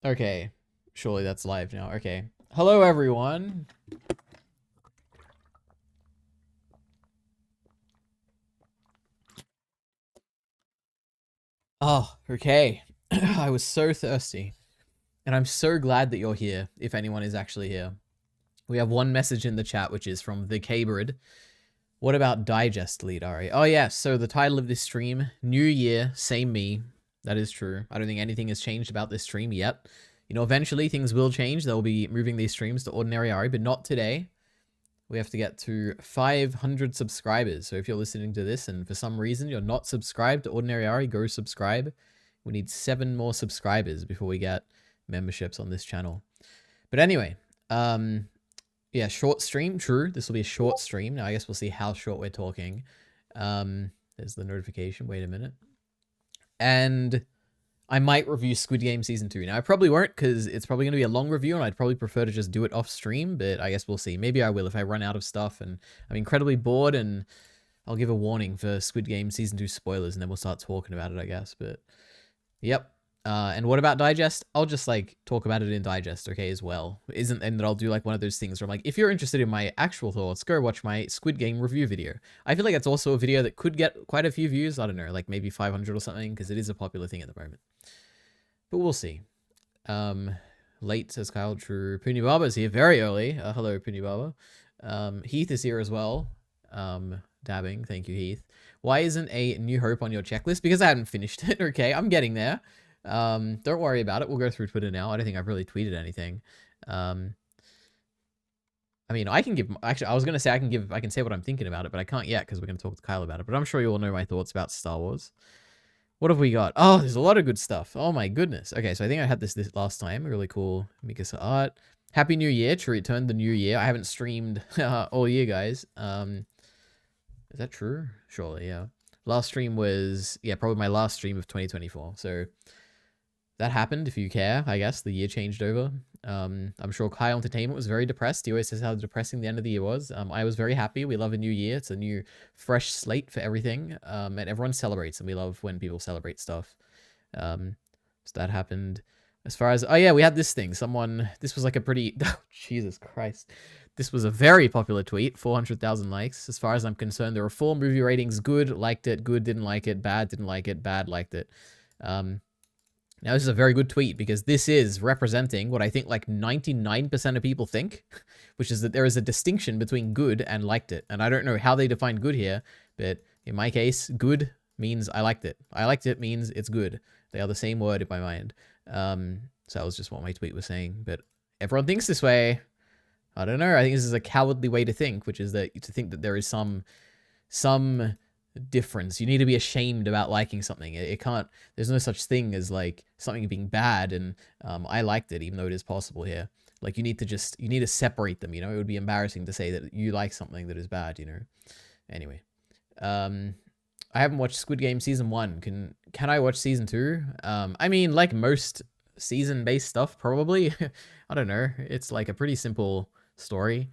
Okay. Surely that's live now. Okay. Hello, everyone. Oh, okay. I was so thirsty. And I'm so glad that you're here, if anyone is actually here. We have one message in the chat, which is from the Cabrid. What about Digest Lead, Ari? Oh, yeah. So the title of this stream, New Year, Same Me. That is true. I don't think anything has changed about this stream yet. You know, eventually things will change. They'll be moving these streams to Ordinary Ari, but not today. We have to get to 500 subscribers. So if you're listening to this and for some reason you're not subscribed to Ordinary Ari, go subscribe. We need 7 more subscribers before we get memberships on this channel. But anyway, yeah, short stream, true. This will be a short stream. Now I guess we'll see how short we're talking. There's the notification. Wait a minute. And I might review Squid Game Season 2. Now, I probably won't because it's probably going to be a long review and I'd probably prefer to just do it off stream, but I guess we'll see. Maybe I will if I run out of stuff and I'm incredibly bored, and I'll give a warning for Squid Game Season 2 spoilers and then we'll start talking about it, I guess. But, yep. And what about Digest? I'll just, like, talk about it in Digest, okay, as well. And that I'll do, like, one of those things where I'm like, if you're interested in my actual thoughts, go watch my Squid Game review video. I feel like it's also a video that could get quite a few views. I don't know, like maybe 500 or something, because it is a popular thing at the moment. But we'll see. Late, says Kyle. True. Puni Barber's here very early. Hello, Puni Barber. Heath is here as well. Dabbing. Thank you, Heath. Why isn't a New Hope on your checklist? Because I haven't finished it. Okay, I'm getting there. Don't worry about it. We'll go through Twitter now. I don't think I've really tweeted anything. I mean, I can give... Actually, I was going to say I can say what I'm thinking about it, but I can't yet because we're going to talk to Kyle about it. But I'm sure you all know my thoughts about Star Wars. What have we got? Oh, there's a lot of good stuff. Oh my goodness. Okay, so I think I had this last time. Really cool Mikasa art. Happy New Year to return the new year. I haven't streamed all year, guys. Is that true? Surely, yeah. Last stream was, yeah, probably my last stream of 2024. So that happened, if you care, I guess. The year changed over. I'm sure Kyle Entertainment was very depressed. He always says how depressing the end of the year was. I was very happy. We love a new year. It's a new, fresh slate for everything. And everyone celebrates, and we love when people celebrate stuff. So that happened. As far as, oh yeah, we had this thing. This was like a pretty, oh, Jesus Christ. This was a very popular tweet, 400,000 likes. As far as I'm concerned, there were 4 movie ratings: good, liked it; good, didn't like it; bad, didn't like it; bad, liked it. Now, this is a very good tweet because this is representing what I think like 99% of people think, which is that there is a distinction between good and liked it. And I don't know how they define good here, but in my case, good means I liked it. I liked it means it's good. They are the same word in my mind. So that was just what my tweet was saying. But everyone thinks this way. I don't know. I think this is a cowardly way to think, which is that to think that there is some difference. You need to be ashamed about liking something. It can't, there's no such thing as like something being bad and I liked it, even though it is possible here. Like you need to separate them, you know. It would be embarrassing to say that you like something that is bad, you know. Anyway, I haven't watched Squid Game season 1. Can I watch season 2? I mean, like most season based stuff, probably. I don't know. It's like a pretty simple story.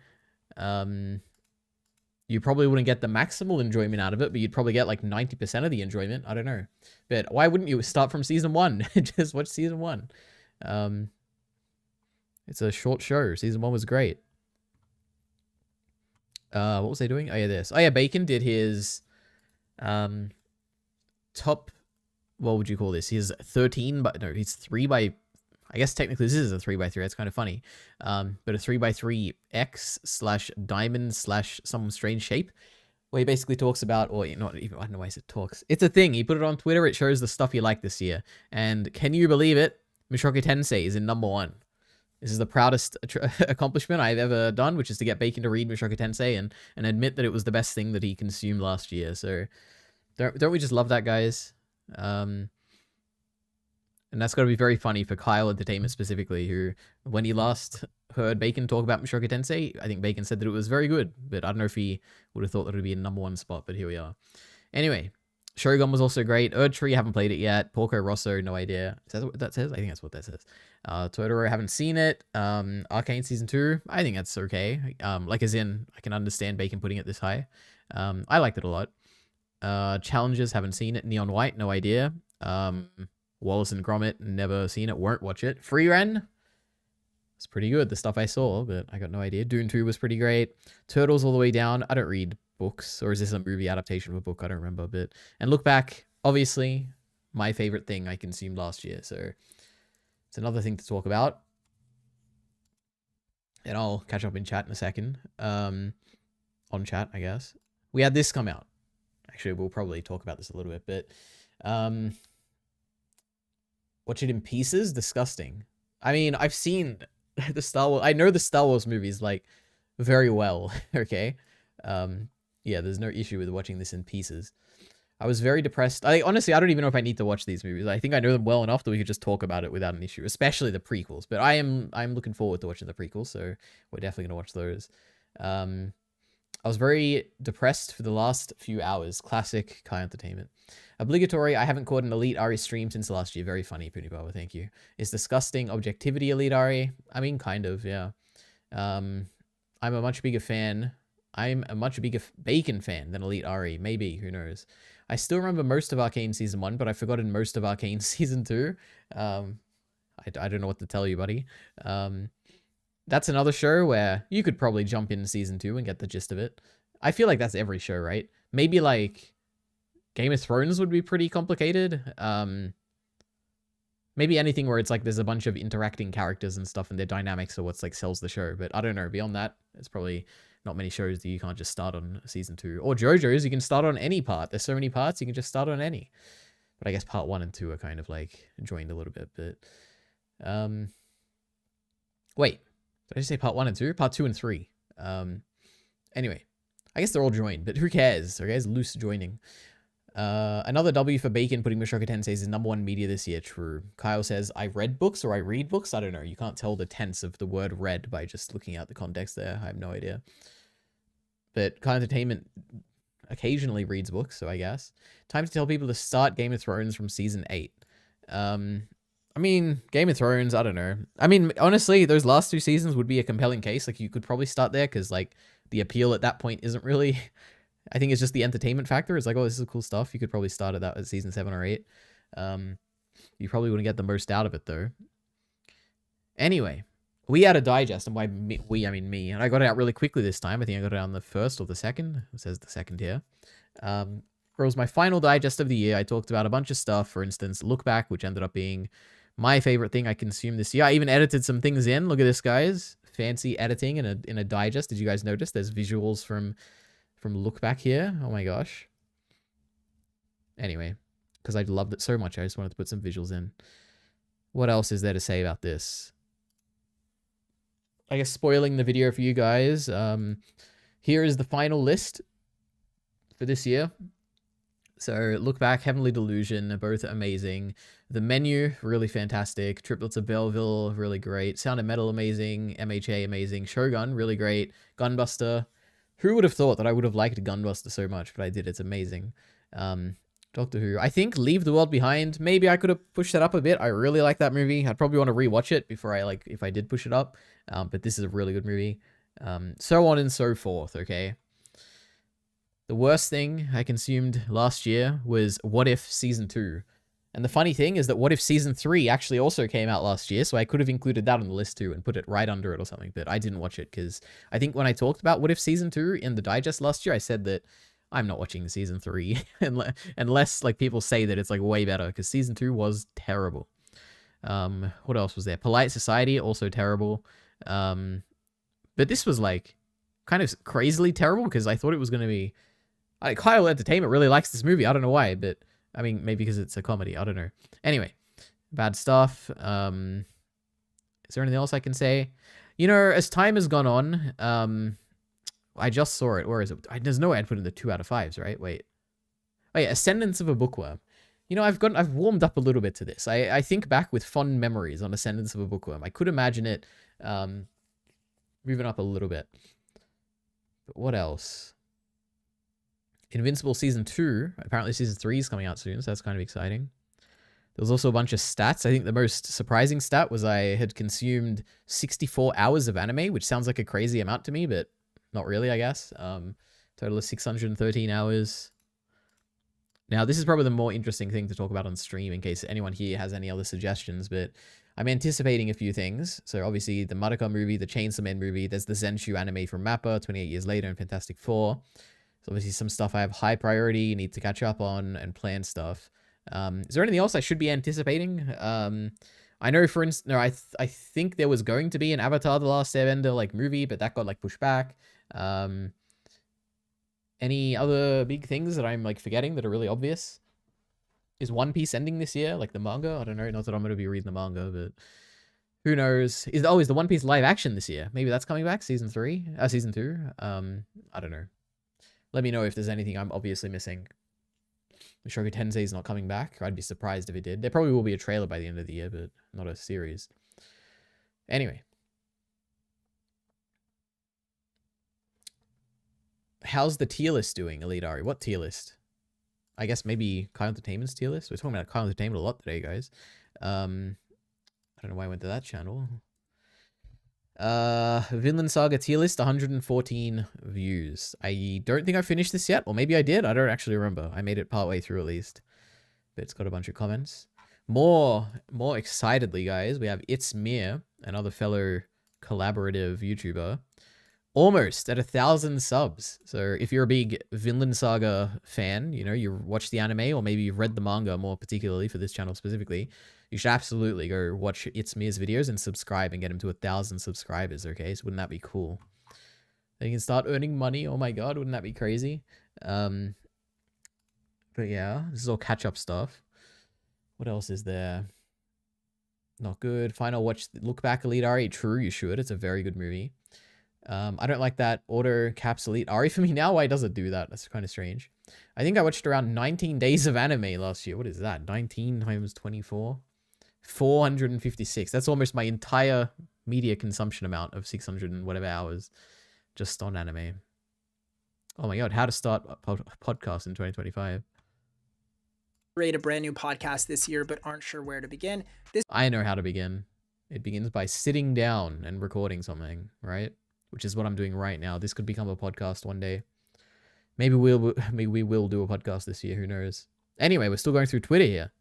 You probably wouldn't get the maximal enjoyment out of it, but you'd probably get like 90% of the enjoyment. I don't know. But why wouldn't you start from season 1? Just watch season 1. It's a short show. Season 1 was great. What was I doing? Oh yeah, this. Oh yeah, Bacon did his top, what would you call this? He's 13, but no, he's 3 by, I guess technically this is a 3x3. That's kind of funny. But a 3x3 X/diamond/ some strange shape, where he basically talks about, or not even, I don't know why he said talks. It's a thing. He put it on Twitter. It shows the stuff he liked this year. And can you believe it? Mushoku Tensei is in number 1. This is the proudest accomplishment I've ever done, which is to get Bacon to read Mushoku Tensei and admit that it was the best thing that he consumed last year. So don't we just love that, guys? And that's got to be very funny for Kyle Entertainment specifically, who, when he last heard Bacon talk about Mushoku Tensei, I think Bacon said that it was very good, but I don't know if he would have thought that it would be a number 1 spot, but here we are. Anyway, Shogun was also great. Erdtree, haven't played it yet. Porco Rosso, no idea. Is that what that says? I think that's what that says. Totoro, haven't seen it. Arcane Season 2, I think that's okay. Like as in, I can understand Bacon putting it this high. I liked it a lot. Challenges, haven't seen it. Neon White, no idea. Wallace and Gromit, never seen it, won't watch it. Free Ren, it's pretty good, the stuff I saw, but I got no idea. Dune 2 was pretty great. Turtles All the Way Down, I don't read books, or is this a movie adaptation of a book? I don't remember, but... And Look Back, obviously, my favorite thing I consumed last year, so it's another thing to talk about. And I'll catch up in chat in a second. On chat, I guess. We had this come out. Actually, we'll probably talk about this a little bit, but... watch it in pieces? Disgusting. I mean, I've seen the Star Wars... I know the Star Wars movies, like, very well, okay? Yeah, there's no issue with watching this in pieces. I was very depressed. Honestly, I don't even know if I need to watch these movies. I think I know them well enough that we could just talk about it without an issue, especially the prequels. But I'm looking forward to watching the prequels, so we're definitely going to watch those. I was very depressed for the last few hours. Classic Kai Entertainment. Obligatory, I haven't caught an Elite Ari stream since last year. Very funny, Punibaba, thank you. Is disgusting. Objectivity Elite Ari? I mean, kind of, yeah. I'm a much bigger fan. I'm a much bigger Bacon fan than Elite Ari. Maybe, who knows. I still remember most of Arcane Season 1, but I've forgotten most of Arcane Season 2. I don't know what to tell you, buddy. That's another show where you could probably jump into Season 2 and get the gist of it. I feel like that's every show, right? Maybe, like, Game of Thrones would be pretty complicated. Maybe anything where it's like there's a bunch of interacting characters and stuff and their dynamics are what's like sells the show. But I don't know. Beyond that, it's probably not many shows that you can't just start on Season 2. Or JoJo's, you can start on any part. There's so many parts, you can just start on any. But I guess part 1 and 2 are kind of like joined a little bit. But wait, did I just say part 1 and 2? Part 2 and 3. Anyway, I guess they're all joined, but who cares? Okay, it's loose joining. Another W for Bacon putting Mushoku Tensei as #1 media this year. True. Kyle says, I read books or I read books? I don't know. You can't tell the tense of the word read by just looking at the context there. I have no idea. But Kyle Entertainment occasionally reads books, so I guess. Time to tell people to start Game of Thrones from Season 8. I mean, Game of Thrones, I don't know. I mean, honestly, those last 2 seasons would be a compelling case. Like, you could probably start there because, like, the appeal at that point isn't really... I think it's just the entertainment factor. It's like, oh, this is cool stuff. You could probably start at that at Season 7 or 8. You probably wouldn't get the most out of it, though. Anyway, we had a digest, and by we, I mean me. And I got it out really quickly this time. I think I got it out on the 1st or the 2nd. It says the 2nd here. It was my final digest of the year. I talked about a bunch of stuff. For instance, Look Back, which ended up being my favorite thing I consumed this year. I even edited some things in. Look at this, guys. Fancy editing in a digest. Did you guys notice? There's visuals from Look Back here. Oh my gosh. Anyway, because I loved it so much, I just wanted to put some visuals in. What else is there to say about this? I guess spoiling the video for you guys. Here is the final list for this year. So Look Back, Heavenly Delusion, both amazing. The Menu, really fantastic. Triplets of Belleville, really great. Sound of Metal, amazing. MHA, amazing. Shogun, really great. Gunbuster. Who would have thought that I would have liked Gunbuster so much, but I did. It's amazing. Doctor Who. I think Leave the World Behind. Maybe I could have pushed that up a bit. I really like that movie. I'd probably want to rewatch it before if I did push it up. But this is a really good movie. So on and so forth, okay? The worst thing I consumed last year was What If Season 2. And the funny thing is that What If Season 3 actually also came out last year, so I could have included that on the list too and put it right under it or something, but I didn't watch it because I think when I talked about What If Season 2 in the digest last year, I said that I'm not watching Season 3 unless like people say that it's like way better, because Season 2 was terrible. What else was there? Polite Society, also terrible. But this was like kind of crazily terrible because I thought it was going to be... Kyle Entertainment really likes this movie. I don't know why, but I mean, maybe because it's a comedy. I don't know. Anyway, bad stuff. Is there anything else I can say? You know, as time has gone on, I just saw it. Where is it? There's no way I'd put in the 2 out of 5s, right? Wait. Oh yeah, Ascendance of a Bookworm. You know, I've warmed up a little bit to this. I think back with fond memories on Ascendance of a Bookworm. I could imagine it moving up a little bit. But what else? Invincible Season 2. Apparently Season 3 is coming out soon, so that's kind of exciting. There was also a bunch of stats. I think the most surprising stat was I had consumed 64 hours of anime, which sounds like a crazy amount to me, but not really, I guess. Total of 613 hours. Now, this is probably the more interesting thing to talk about on stream in case anyone here has any other suggestions, but I'm anticipating a few things. So obviously the Madoka movie, the Chainsaw Man movie, there's the Zenshu anime from Mappa 28 years later and Fantastic Four. So obviously some stuff I have high priority, need to catch up on and plan stuff. Is there anything else I should be anticipating? I know, for instance, no, I think there was going to be an Avatar: The Last Airbender like movie, but that got like pushed back. Any other big things that I'm like forgetting that are really obvious? Is One Piece ending this year, like the manga? I don't know. Not that I'm going to be reading the manga, but who knows? Is the One Piece live action this year? Maybe that's coming back, season 2. I don't know. Let me know if there's anything I'm obviously missing. Mushoku Tensei is not coming back. I'd be surprised if it did. There probably will be a trailer by the end of the year, but not a series. Anyway. How's the tier list doing, Elite Ari? What tier list? I guess maybe Kyle Entertainment's tier list? We're talking about Kyle Entertainment a lot today, guys. I don't know why I went to that channel. Vinland Saga tier list, 114 views. I don't think I finished this yet. Or maybe I did. I don't actually remember. I made it partway through at least. But it's got a bunch of comments. More excitedly, guys, we have It's Mir, another fellow collaborative YouTuber. Almost at 1,000 subs. So if you're a big Vinland Saga fan, you know, you watch the anime or maybe you've read the manga more particularly for this channel specifically, you should absolutely go watch It's Mir's videos and subscribe and get him to 1,000 subscribers, okay? So wouldn't that be cool? Then you can start earning money. Oh my god, wouldn't that be crazy? But yeah, this is all catch-up stuff. What else is there? Not good. Final watch Look Back Elite Ari. True, you should. It's a very good movie. I don't like that auto caps Elite Ari for me now. Why does it do that? That's kind of strange. I think I watched around 19 days of anime last year. What is that? 19 times 24? 456. That's almost my entire media consumption amount of 600 and whatever hours just on anime. Oh my god, how to start a podcast in 2025. Create a brand new podcast this year, but aren't sure where to begin. I know how to begin. It begins by sitting down and recording something, right? Which is what I'm doing right now. This could become a podcast one day. Maybe we will do a podcast this year. Who knows? Anyway, we're still going through Twitter here.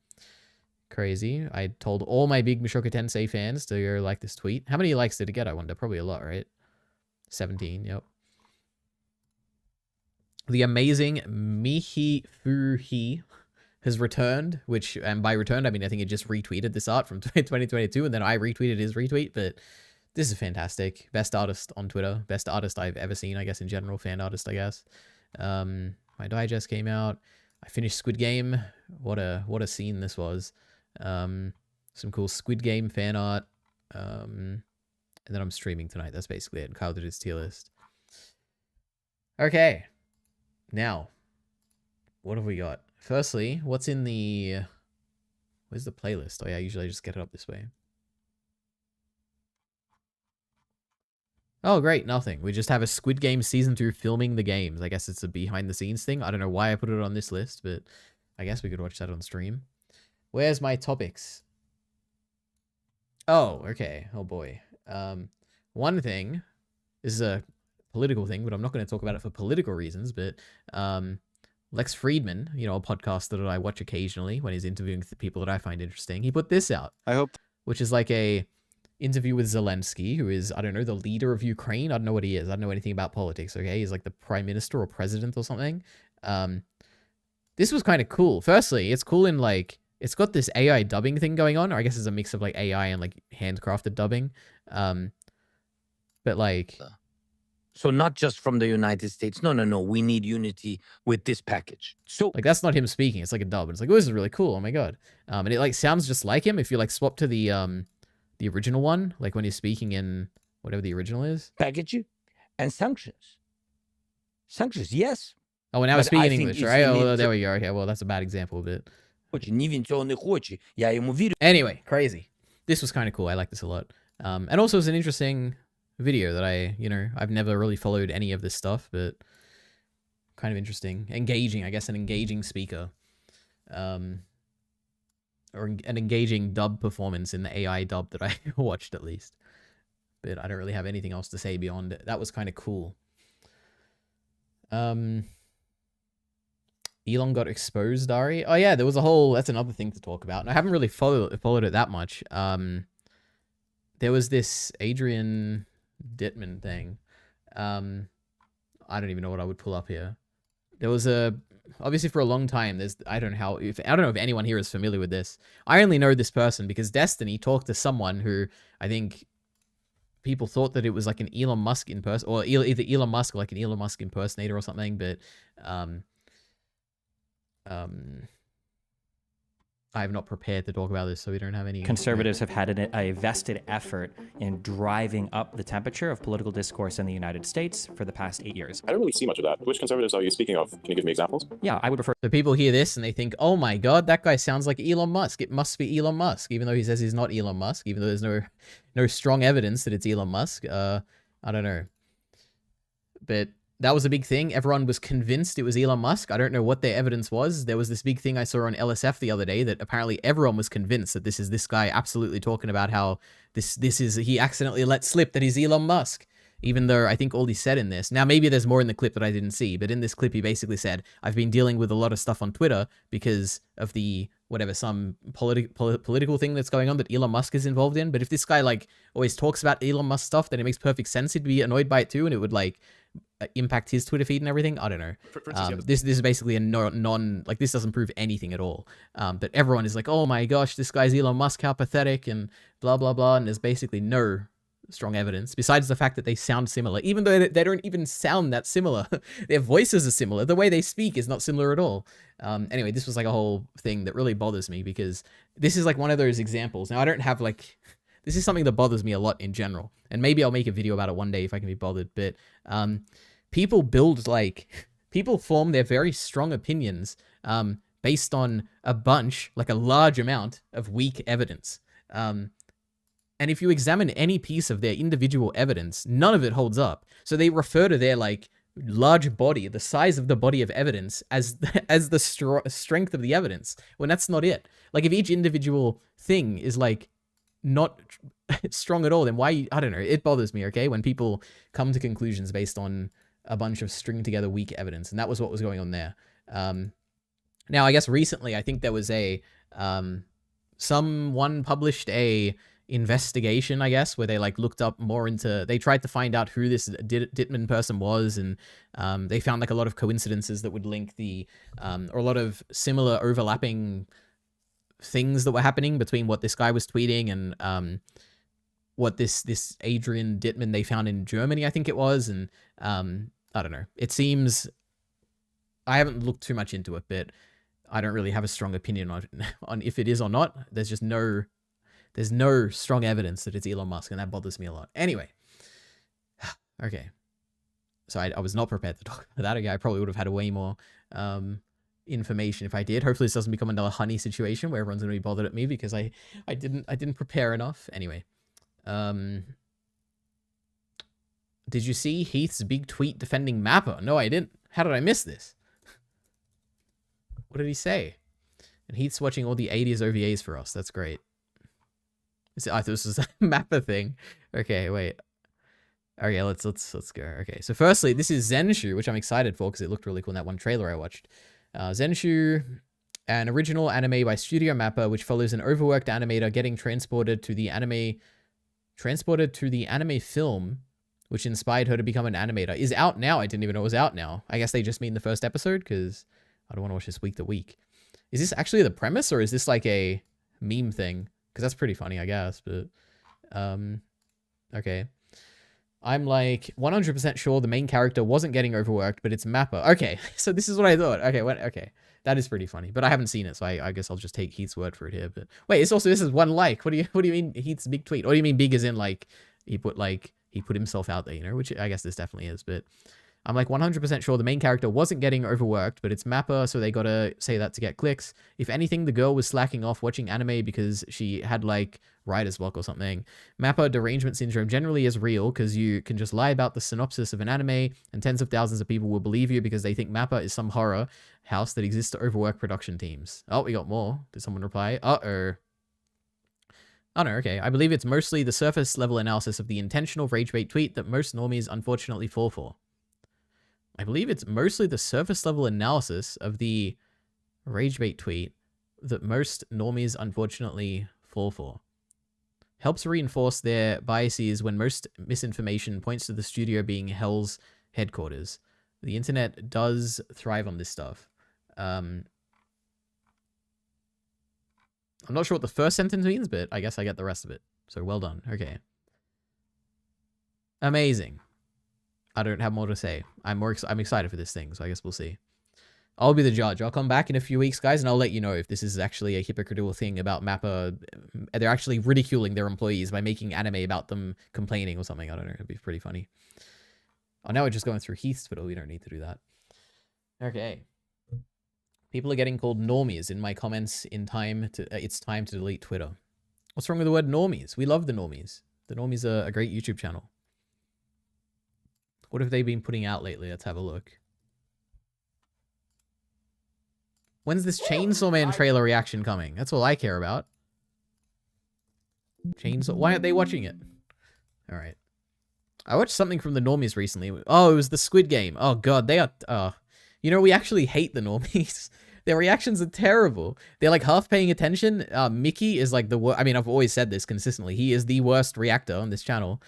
Crazy. I told all my big Mushoku Tensei fans to go like this tweet. How many likes did it get, I wonder? Probably a lot, right? 17, yep. The amazing Mihi Fuhi has returned, which, and by returned, I mean, I think it just retweeted this art from 2022, and then I retweeted his retweet, but this is fantastic. Best artist on Twitter. Best artist I've ever seen, I guess, in general. Fan artist, I guess. My digest came out. I finished Squid Game. What a scene this was. Some cool Squid Game fan art. And then I'm streaming tonight. That's basically it. And Kyle did his tier list. Okay. Now, what have we got? Firstly, what's in the... Where's the playlist? Oh yeah, usually I just get it up this way. Oh, great. Nothing. We just have a Squid Game Season 2 filming the games. I guess it's a behind-the-scenes thing. I don't know why I put it on this list, but I guess we could watch that on stream. Where's my topics? Oh, okay. Oh, boy. One thing, this is a political thing, but I'm not going to talk about it for political reasons, but Lex Friedman, you know, a podcaster that I watch occasionally when he's interviewing people that I find interesting, he put this out. I hope. Which is like a interview with Zelensky, who is, I don't know, the leader of Ukraine. I don't know what he is. I don't know anything about politics, okay? He's like the prime minister or president or something. This was kind of cool. Firstly, it's cool in like, it's got this AI dubbing thing going on, or I guess it's a mix of like AI and like handcrafted dubbing. But like... So not just from the United States. No. We need unity with this package. So like that's not him speaking. It's like a dub. It's like, oh, this is really cool. Oh my god. And it like sounds just like him. If you like swap to the original one, like when he's speaking in whatever the original is. Package and sanctions. Sanctions, yes. Oh, and now he's speaking English, right? Oh, well, there we go. Okay, well, that's a bad example, but... Anyway, crazy. This was kind of cool. I like this a lot. And also it's an interesting video that I've never really followed any of this stuff, but kind of interesting. Engaging, I guess, an engaging speaker. Or an engaging dub performance in the AI dub that I watched, at least. But I don't really have anything else to say beyond it. That was kind of cool. Elon got exposed, Dari. Oh yeah, there was a whole. That's another thing to talk about. And I haven't really followed it that much. There was this Adrian Dittman thing. I don't even know what I would pull up here. There was obviously for a long time. I don't know if anyone here is familiar with this. I only know this person because Destiny talked to someone who I think people thought that it was like an Elon Musk or either Elon Musk or like an Elon Musk impersonator or something. But I'm not prepared to talk about this, so we don't have any. Conservatives have had a vested effort in driving up the temperature of political discourse in the United States for the past 8 years. I don't really see much of that. Which conservatives are you speaking of? Can you give me examples? Yeah, I would refer. So people hear this and they think, oh my god, that guy sounds like Elon Musk. It must be Elon Musk, even though he says he's not Elon Musk, even though there's no strong evidence that it's Elon Musk. I don't know. But that was a big thing. Everyone was convinced it was Elon Musk. I don't know what their evidence was. There was this big thing I saw on LSF the other day that apparently everyone was convinced that this is this guy absolutely talking about how he accidentally let slip that he's Elon Musk. Even though I think all he said in this, now maybe there's more in the clip that I didn't see, but in this clip he basically said, I've been dealing with a lot of stuff on Twitter because of the some political thing that's going on that Elon Musk is involved in. But if this guy like always talks about Elon Musk stuff, then it makes perfect sense. He'd be annoyed by it too, and it would like impact his Twitter feed and everything. I don't know. For instance, this is basically a like this doesn't prove anything at all. But everyone is like, oh my gosh, this guy's Elon Musk, how pathetic, and blah blah blah. And there's basically no strong evidence besides the fact that they sound similar, even though they don't even sound that similar. Their voices are similar. The way they speak is not similar at all. Anyway, this was like a whole thing that really bothers me because this is like one of those examples. Now I don't have like, this is something that bothers me a lot in general, and maybe I'll make a video about it one day if I can be bothered. But people form their very strong opinions based on a large amount of weak evidence. And if you examine any piece of their individual evidence, none of it holds up. So they refer to their like large body, the size of the body of evidence as the strength of the evidence, when that's not it. Like if each individual thing is like not strong at all, then why, I don't know, it bothers me, okay? When people come to conclusions based on a bunch of string together weak evidence. And that was what was going on there. Now, I guess recently, I think there was someone published a investigation, I guess, where they like looked up more into, they tried to find out who this Dittman person was, and they found like a lot of coincidences that would link or a lot of similar overlapping things that were happening between what this guy was tweeting and what this Adrian Dittman they found in Germany, I think it was. And I don't know, it seems, I haven't looked too much into it, but I don't really have a strong opinion on if it is or not. There's no strong evidence that it's Elon Musk, and that bothers me a lot. Anyway, okay. So I was not prepared to talk about that again. I probably would have had way more information if I did. Hopefully this doesn't become another honey situation where everyone's going to be bothered at me because I didn't prepare enough. Anyway, did you see Heath's big tweet defending Mappa? No, I didn't. How did I miss this? What did he say? And Heath's watching all the 80s OVAs for us. That's great. I thought this was a Mappa thing. Okay, wait. Okay, let's go. Okay, so firstly, this is Zenshu, which I'm excited for because it looked really cool in that one trailer I watched. Zenshu, an original anime by Studio Mappa, which follows an overworked animator getting transported to the anime film, which inspired her to become an animator, is out now. I didn't even know it was out now. I guess they just mean the first episode because I don't want to watch this week to week. Is this actually the premise, or is this like a meme thing? Because that's pretty funny, I guess, but okay. I'm like 100% sure the main character wasn't getting overworked, but it's Mappa. Okay, so this is what I thought. Okay, okay. That is pretty funny, but I haven't seen it, so I guess I'll just take Heath's word for it here. But wait, this is 1 like. What do you mean Heath's big tweet? What do you mean big as in like he put himself out there, you know, which I guess this definitely is, but I'm like 100% sure the main character wasn't getting overworked, but it's Mappa, so they gotta say that to get clicks. If anything, the girl was slacking off watching anime because she had like writer's block or something. Mappa derangement syndrome generally is real because you can just lie about the synopsis of an anime and tens of thousands of people will believe you because they think Mappa is some horror house that exists to overwork production teams. Oh, we got more. Did someone reply? Uh-oh. Oh no, okay. I believe it's mostly the surface level analysis of the intentional rage bait tweet that most normies unfortunately fall for. I believe it's mostly the surface level analysis of the ragebait tweet that most normies unfortunately fall for. Helps reinforce their biases when most misinformation points to the studio being Hell's headquarters. The internet does thrive on this stuff. I'm not sure what the first sentence means, but I guess I get the rest of it. So well done. Okay. Amazing. I don't have more to say. I'm excited for this thing, so I guess we'll see. I'll be the judge. I'll come back in a few weeks, guys, and I'll let you know if this is actually a hypocritical thing about Mappa. They're actually ridiculing their employees by making anime about them complaining or something. I don't know. It'd be pretty funny. Oh, now we're just going through Heath's Twitter. We don't need to do that. Okay. People are getting called normies in my comments in time to... it's time to delete Twitter. What's wrong with the word normies? We love the normies. The normies are a great YouTube channel. What have they been putting out lately? Let's have a look. When's this Chainsaw Man trailer reaction coming? That's all I care about. Chainsaw... Why aren't they watching it? Alright. I watched something from the normies recently. Oh, it was the Squid Game. Oh, God. They are... you know, we actually hate the normies. Their reactions are terrible. They're, like, half paying attention. Mickey is, like, the worst... I mean, I've always said this consistently. He is the worst reactor on this channel.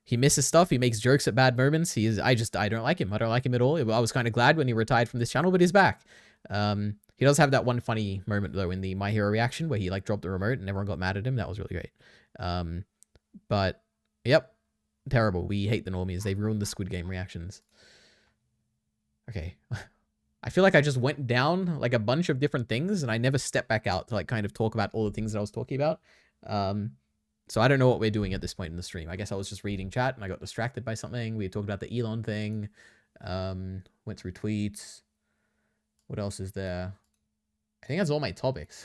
He misses stuff. He makes jokes at bad moments. He is... I don't like him. I don't like him at all. I was kind of glad when he retired from this channel, but he's back. He does have that one funny moment, though, in the My Hero reaction where he, like, dropped the remote and everyone got mad at him. That was really great. But, yep. Terrible. We hate the normies. They've ruined the Squid Game reactions. Okay. I feel like I just went down, like, a bunch of different things, and I never stepped back out to, like, kind of talk about all the things that I was talking about. So I don't know what we're doing at this point in the stream. I guess I was just reading chat, and I got distracted by something. We talked about the Elon thing. Went through tweets. What else is there? I think that's all my topics.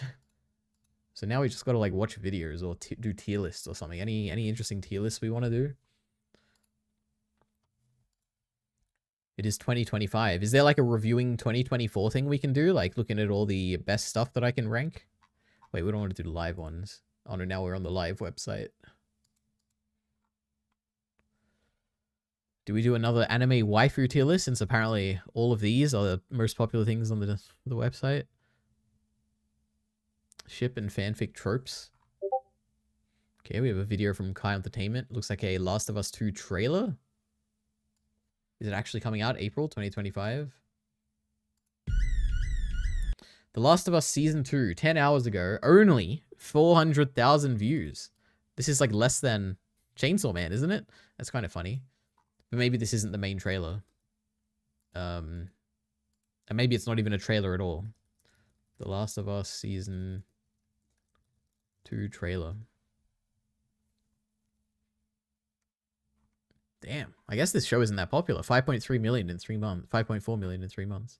So now we just got to, like, watch videos or do tier lists or something. Any interesting tier lists we want to do? It is 2025. Is there, like, a reviewing 2024 thing we can do? Like, looking at all the best stuff that I can rank? Wait, we don't want to do the live ones. Oh, no, now we're on the live website. Do we do another anime waifu tier list, since apparently all of these are the most popular things on the website? Ship and fanfic tropes. Okay, we have a video from Kai Entertainment. Looks like a Last of Us 2 trailer. Is it actually coming out April 2025? The Last of Us Season 2, 10 hours ago, only 400,000 views. This is like less than Chainsaw Man, isn't it? That's kind of funny. But maybe this isn't the main trailer. And maybe it's not even a trailer at all. The Last of Us Season 2 trailer. Damn, I guess this show isn't that popular. 5.3 million in 3 months. 5.4 million in 3 months.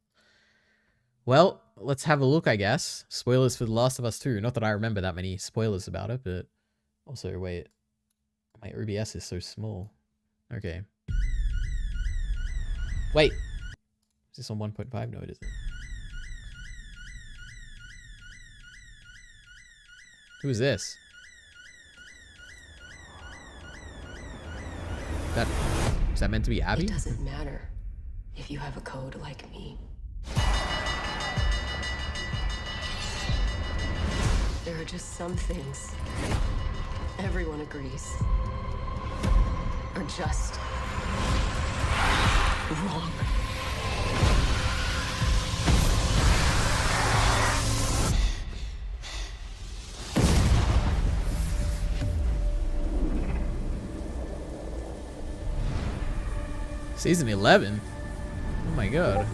Well, let's have a look, I guess. Spoilers for The Last of Us 2. Not that I remember that many spoilers about it, but... Also, wait. My OBS is so small. Okay. Wait. Is this on 1.5? No, it isn't. Who is this? Is that meant to be Abby? It doesn't matter if you have a code like me. There are just some things everyone agrees are just wrong. Season 11? Oh my god.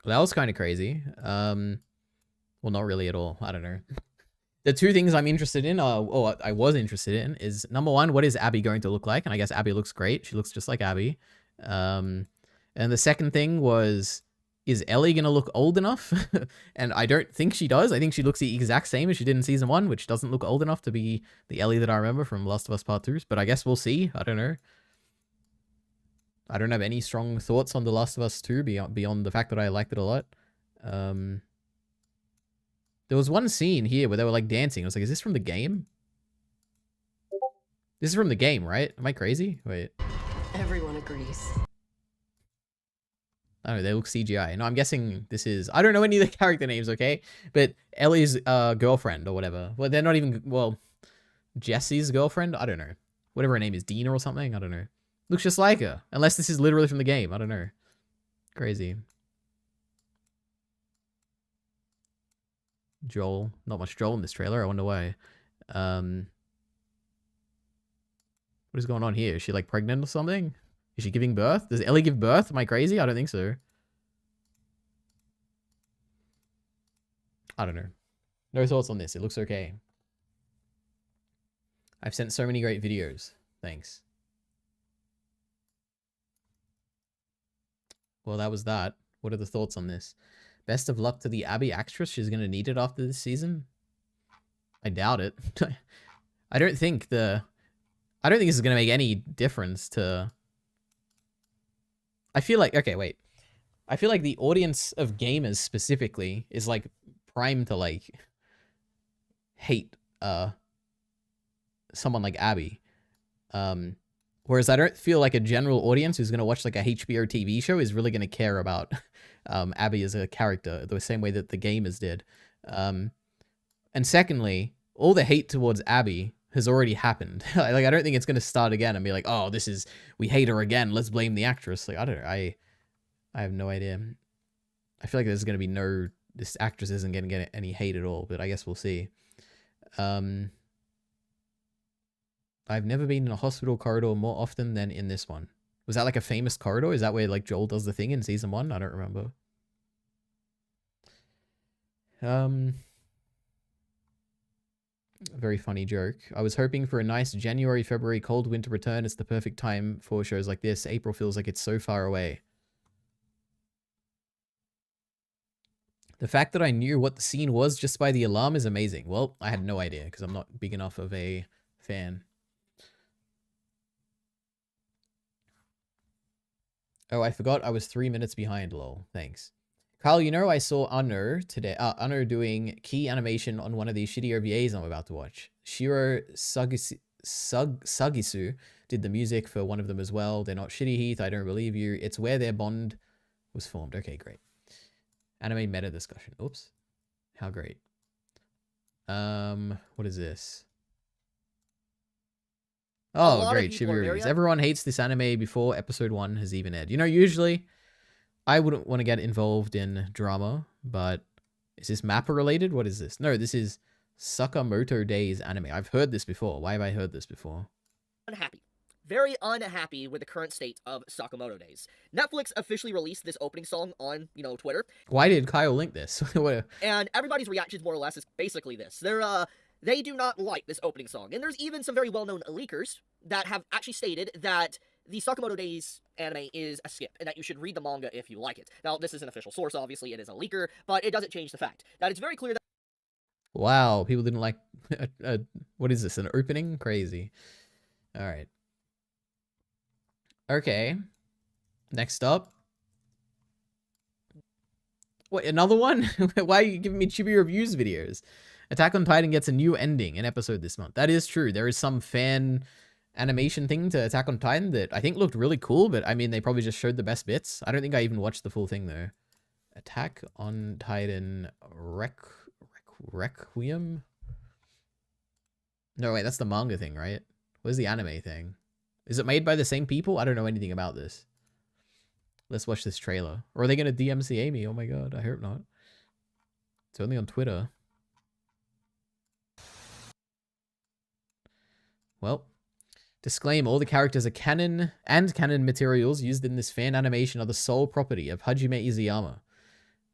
Well, that was kind of crazy. Well, not really at all. I don't know. The two things I'm interested in, or I was interested in, is number one, what is Abby going to look like? And I guess Abby looks great. She looks just like Abby. And the second thing was, is Ellie going to look old enough? And I don't think she does. I think she looks the exact same as she did in Season 1, which doesn't look old enough to be the Ellie that I remember from Last of Us Part 2. But I guess we'll see. I don't know. I don't have any strong thoughts on The Last of Us 2 beyond the fact that I liked it a lot. There was one scene here where they were like dancing. I was like, is this from the game? This is from the game, right? Am I crazy? Wait. Everyone agrees. I don't know, they look CGI. No, I'm guessing this is... I don't know any of the character names, okay? But Ellie's girlfriend or whatever. Well, they're not even... Well, Jesse's girlfriend? I don't know. Whatever her name is. Dina or something? I don't know. Looks just like her. Unless this is literally from the game. I don't know. Crazy. Joel. Not much Joel in this trailer. I wonder why. What is going on here? Is she like pregnant or something? Is she giving birth? Does Ellie give birth? Am I crazy? I don't think so. I don't know. No thoughts on this. It looks okay. I've sent so many great videos. Thanks. Well, that was that. What are the thoughts on this? Best of luck to the Abby actress. She's going to need it after this season. I doubt it. I don't think this is going to make any difference to... I feel like... Okay, wait. I feel like the audience of gamers specifically is like primed to like hate someone like Abby. Whereas I don't feel like a general audience who's going to watch like a HBO TV show is really going to care about Abby as a character the same way that the gamers did. And secondly, all the hate towards Abby has already happened. Like, I don't think it's going to start again and be like, oh, we hate her again. Let's blame the actress. Like, I don't know. I have no idea. I feel like there's going to be this actress isn't going to get any hate at all, but I guess we'll see. I've never been in a hospital corridor more often than in this one. Was that like a famous corridor? Is that where like Joel does the thing in season 1? I don't remember. Very funny joke. I was hoping for a nice January, February cold winter return. It's the perfect time for shows like this. April feels like it's so far away. The fact that I knew what the scene was just by the alarm is amazing. Well, I had no idea because I'm not big enough of a fan. Oh, I forgot I was 3 minutes behind, lol. Thanks. Kyle, you know I saw Unner today. Unner doing key animation on one of these shitty OVAs I'm about to watch. Shiro Sagisu did the music for one of them as well. They're not shitty, Heath. I don't believe you. It's where their bond was formed. Okay, great. Anime meta discussion. Oops. How great. What is this? Oh, great. Chibiuris. Everyone hates this anime before episode 1 has even aired. You know, usually I wouldn't want to get involved in drama, but is this Mappa related? What is this? No, this is Sakamoto Days anime. I've heard this before. Why have I heard this before? Unhappy. Very unhappy with the current state of Sakamoto Days. Netflix officially released this opening song on, Twitter. Why did Kyle link this? And everybody's reactions more or less is basically this. They do not like this opening song. And there's even some very well-known leakers that have actually stated that the Sakamoto Days anime is a skip, and that you should read the manga if you like it. Now, this is an official source, obviously, it is a leaker, but it doesn't change the fact that it's very clear that... Wow, people didn't like... what is this, an opening? Crazy. Alright. Okay. Next up. What, another one? Why are you giving me chibi reviews videos? Attack on Titan gets a new ending, an episode this month. That is true. There is some fan animation thing to Attack on Titan that I think looked really cool, but I mean, they probably just showed the best bits. I don't think I even watched the full thing, though. Attack on Titan Requiem? No, wait, that's the manga thing, right? Where's the anime thing? Is it made by the same people? I don't know anything about this. Let's watch this trailer. Or are they going to DMCA me? Oh my god, I hope not. It's only on Twitter. Well, disclaim, all the characters are canon and canon materials used in this fan animation are the sole property of Hajime Izuyama.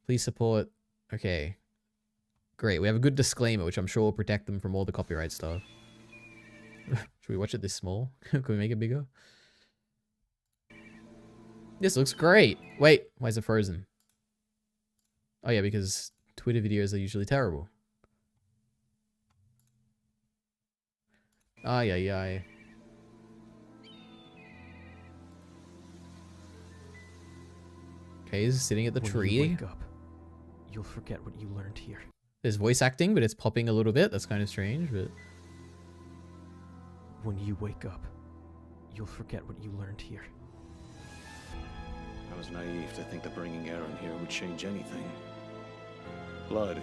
Please support... Okay. Great, we have a good disclaimer, which I'm sure will protect them from all the copyright stuff. Should we watch it this small? Can we make it bigger? This looks great. Wait, why is it frozen? Oh yeah, because Twitter videos are usually terrible. Ay, ay, ay. Okay, he's sitting at the tree. When you wake up, you'll forget what you learned here. There's voice acting, but it's popping a little bit. That's kind of strange, but... When you wake up, you'll forget what you learned here. I was naive to think that bringing Aaron here would change anything. Blood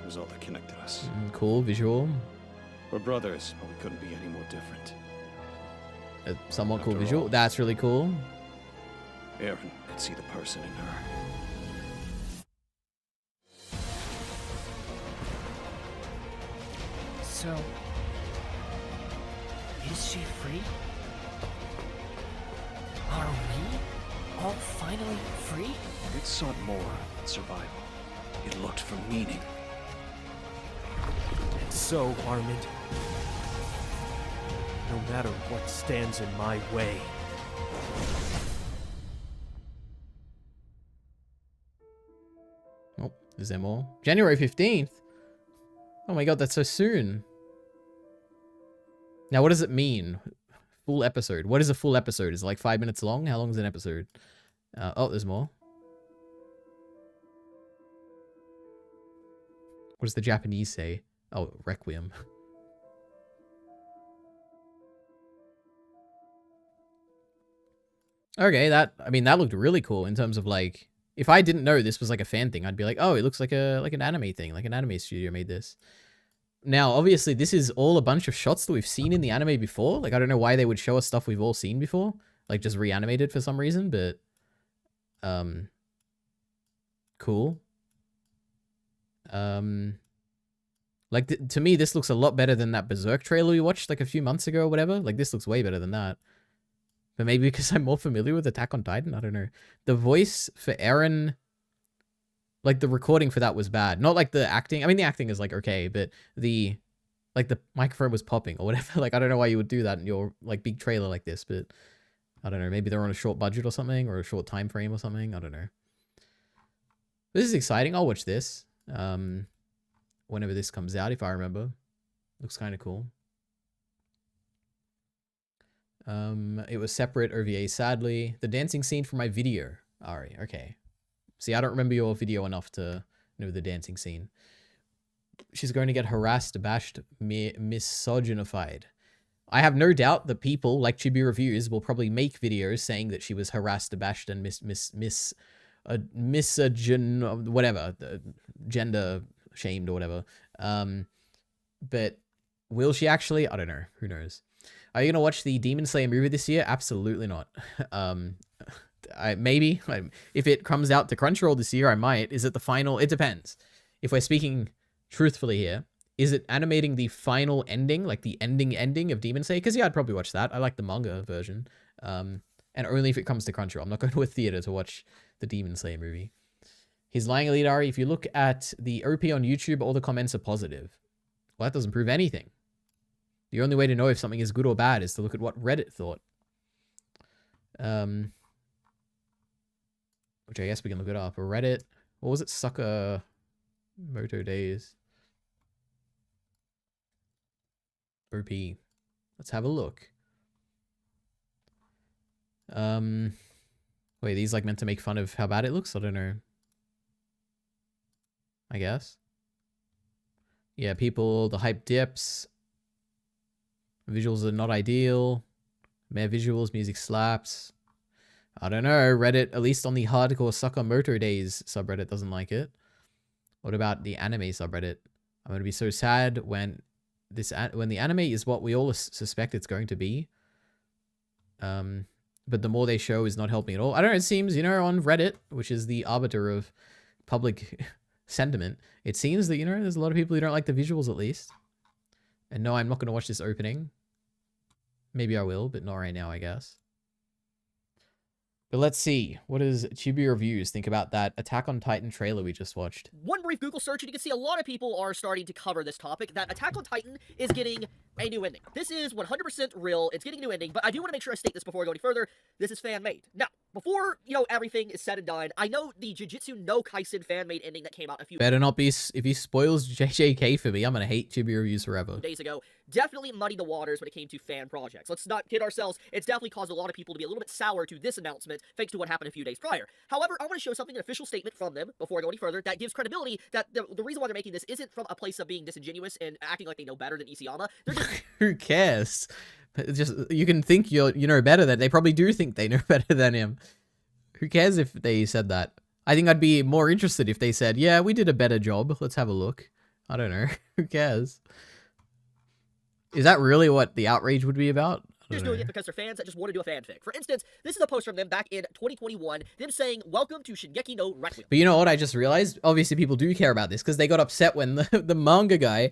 was all that connected us. Cool visual. We're brothers, but we couldn't be any more different. A somewhat cool After visual. all. That's really cool. Aaron could see the person in her. So, is she free? Are we all finally free? It sought more than survival. It looked for meaning. And so, Armand, no matter what stands in my way, Oh, is there more? January 15th? Oh my god, that's so soon. Now, what does it mean? Full episode. What is a full episode? Is it like 5 minutes long? How long is an episode? Oh, there's more. What does the Japanese say? Oh, Requiem. Okay, that looked really cool in terms of like, if I didn't know this was like a fan thing, I'd be like, oh, it looks like an anime thing, like an anime studio made this. Now, obviously, this is all a bunch of shots that we've seen in the anime before. Like, I don't know why they would show us stuff we've all seen before, like just reanimated for some reason, but cool. Like, to me, this looks a lot better than that Berserk trailer we watched like a few months ago or whatever. Like, this looks way better than that. But maybe because I'm more familiar with Attack on Titan, I don't know. The voice for Eren, like the recording for that was bad. Not like the acting. I mean, the acting is like okay, but the microphone was popping or whatever. Like, I don't know why you would do that in your like big trailer like this, but I don't know. Maybe they're on a short budget or something, or a short time frame or something. I don't know. This is exciting. I'll watch this. Whenever this comes out, if I remember. Looks kind of cool. It was separate OVA, sadly. The dancing scene from my video. Ari, okay. See, I don't remember your video enough to know the dancing scene. She's going to get harassed, bashed, misogynified. I have no doubt that people like Chibi Reviews will probably make videos saying that she was harassed, bashed, and whatever, gender shamed or whatever. But will she actually? I don't know. Who knows? Are you gonna watch the Demon Slayer movie this year? Absolutely not. Maybe if it comes out to Crunchyroll this year, I might. Is it the final? It depends. If we're speaking truthfully here, is it animating the final ending, like the ending of Demon Slayer? Because yeah, I'd probably watch that. I like the manga version. And only if it comes to Crunchyroll. I'm not going to a theater to watch the Demon Slayer movie. He's lying, Elite Ari. If you look at the OP on YouTube, all the comments are positive. Well, that doesn't prove anything. The only way to know if something is good or bad is to look at what Reddit thought. Which I guess we can look it up. Reddit. What was it? Sucker Moto Days. OP. Let's have a look. Wait, these like meant to make fun of how bad it looks? I don't know. I guess. Yeah, people, the hype dips. Visuals are not ideal. Mere visuals, music slaps. I don't know. Reddit, at least on the hardcore Sakamoto Days subreddit, doesn't like it. What about the anime subreddit? I'm going to be so sad when the anime is what we all suspect it's going to be. But the more they show is not helping at all. I don't know. It seems, on Reddit, which is the arbiter of public sentiment, it seems that, there's a lot of people who don't like the visuals at least. And no, I'm not going to watch this opening. Maybe I will, but not right now, I guess. But let's see. What does Chibi Reviews think about that Attack on Titan trailer we just watched? One brief Google search, and you can see a lot of people are starting to cover this topic, that Attack on Titan is getting a new ending. This is 100% real. It's getting a new ending, but I do want to make sure I state this before I go any further. This is fan-made. Now, before, everything is said and done, I know the Jujutsu no Kaisen fan-made ending that came out a few Better not be, if he spoils JJK for me, I'm gonna hate Chibi reviews forever. days ago definitely muddied the waters when it came to fan projects. Let's not kid ourselves, it's definitely caused a lot of people to be a little bit sour to this announcement thanks to what happened a few days prior. However, I want to show something, an official statement from them, before I go any further, that gives credibility that the reason why they're making this isn't from a place of being disingenuous and acting like they know better than Isayama. They're just Who cares? Just, you can think you know better than they probably do think they know better than him. Who cares if they said that? I think I'd be more interested if they said, yeah, we did a better job. Let's have a look. I don't know. Who cares? Is that really what the outrage would be about? They're just doing it because they're fans that just want to do a fanfic. For instance, this is a post from them back in 2021, them saying, "Welcome to Shingeki no Requiem." But you know what? I just realized, obviously people do care about this because they got upset when the manga guy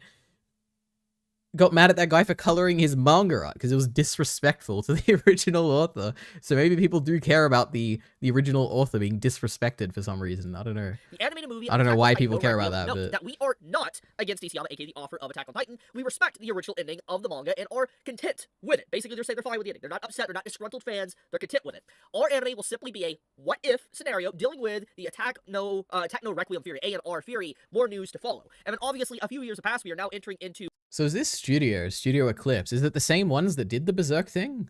got mad at that guy for coloring his manga art because it was disrespectful to the original author. So maybe people do care about the original author being disrespected for some reason. I don't know. The animated movie. I don't know why Attack on people Titan care no about that, Requiem notes but that we are not against Isayama, aka the author of Attack on Titan. We respect the original ending of the manga and are content with it. Basically, they're saying they're fine with the ending. They're not upset. They're not disgruntled fans. They're content with it. Our anime will simply be a what-if scenario dealing with the Attack no Requiem theory, A&R theory. More news to follow. And then obviously, a few years have passed. We are now entering into. So is this Studio Eclipse, is it the same ones that did the Berserk thing?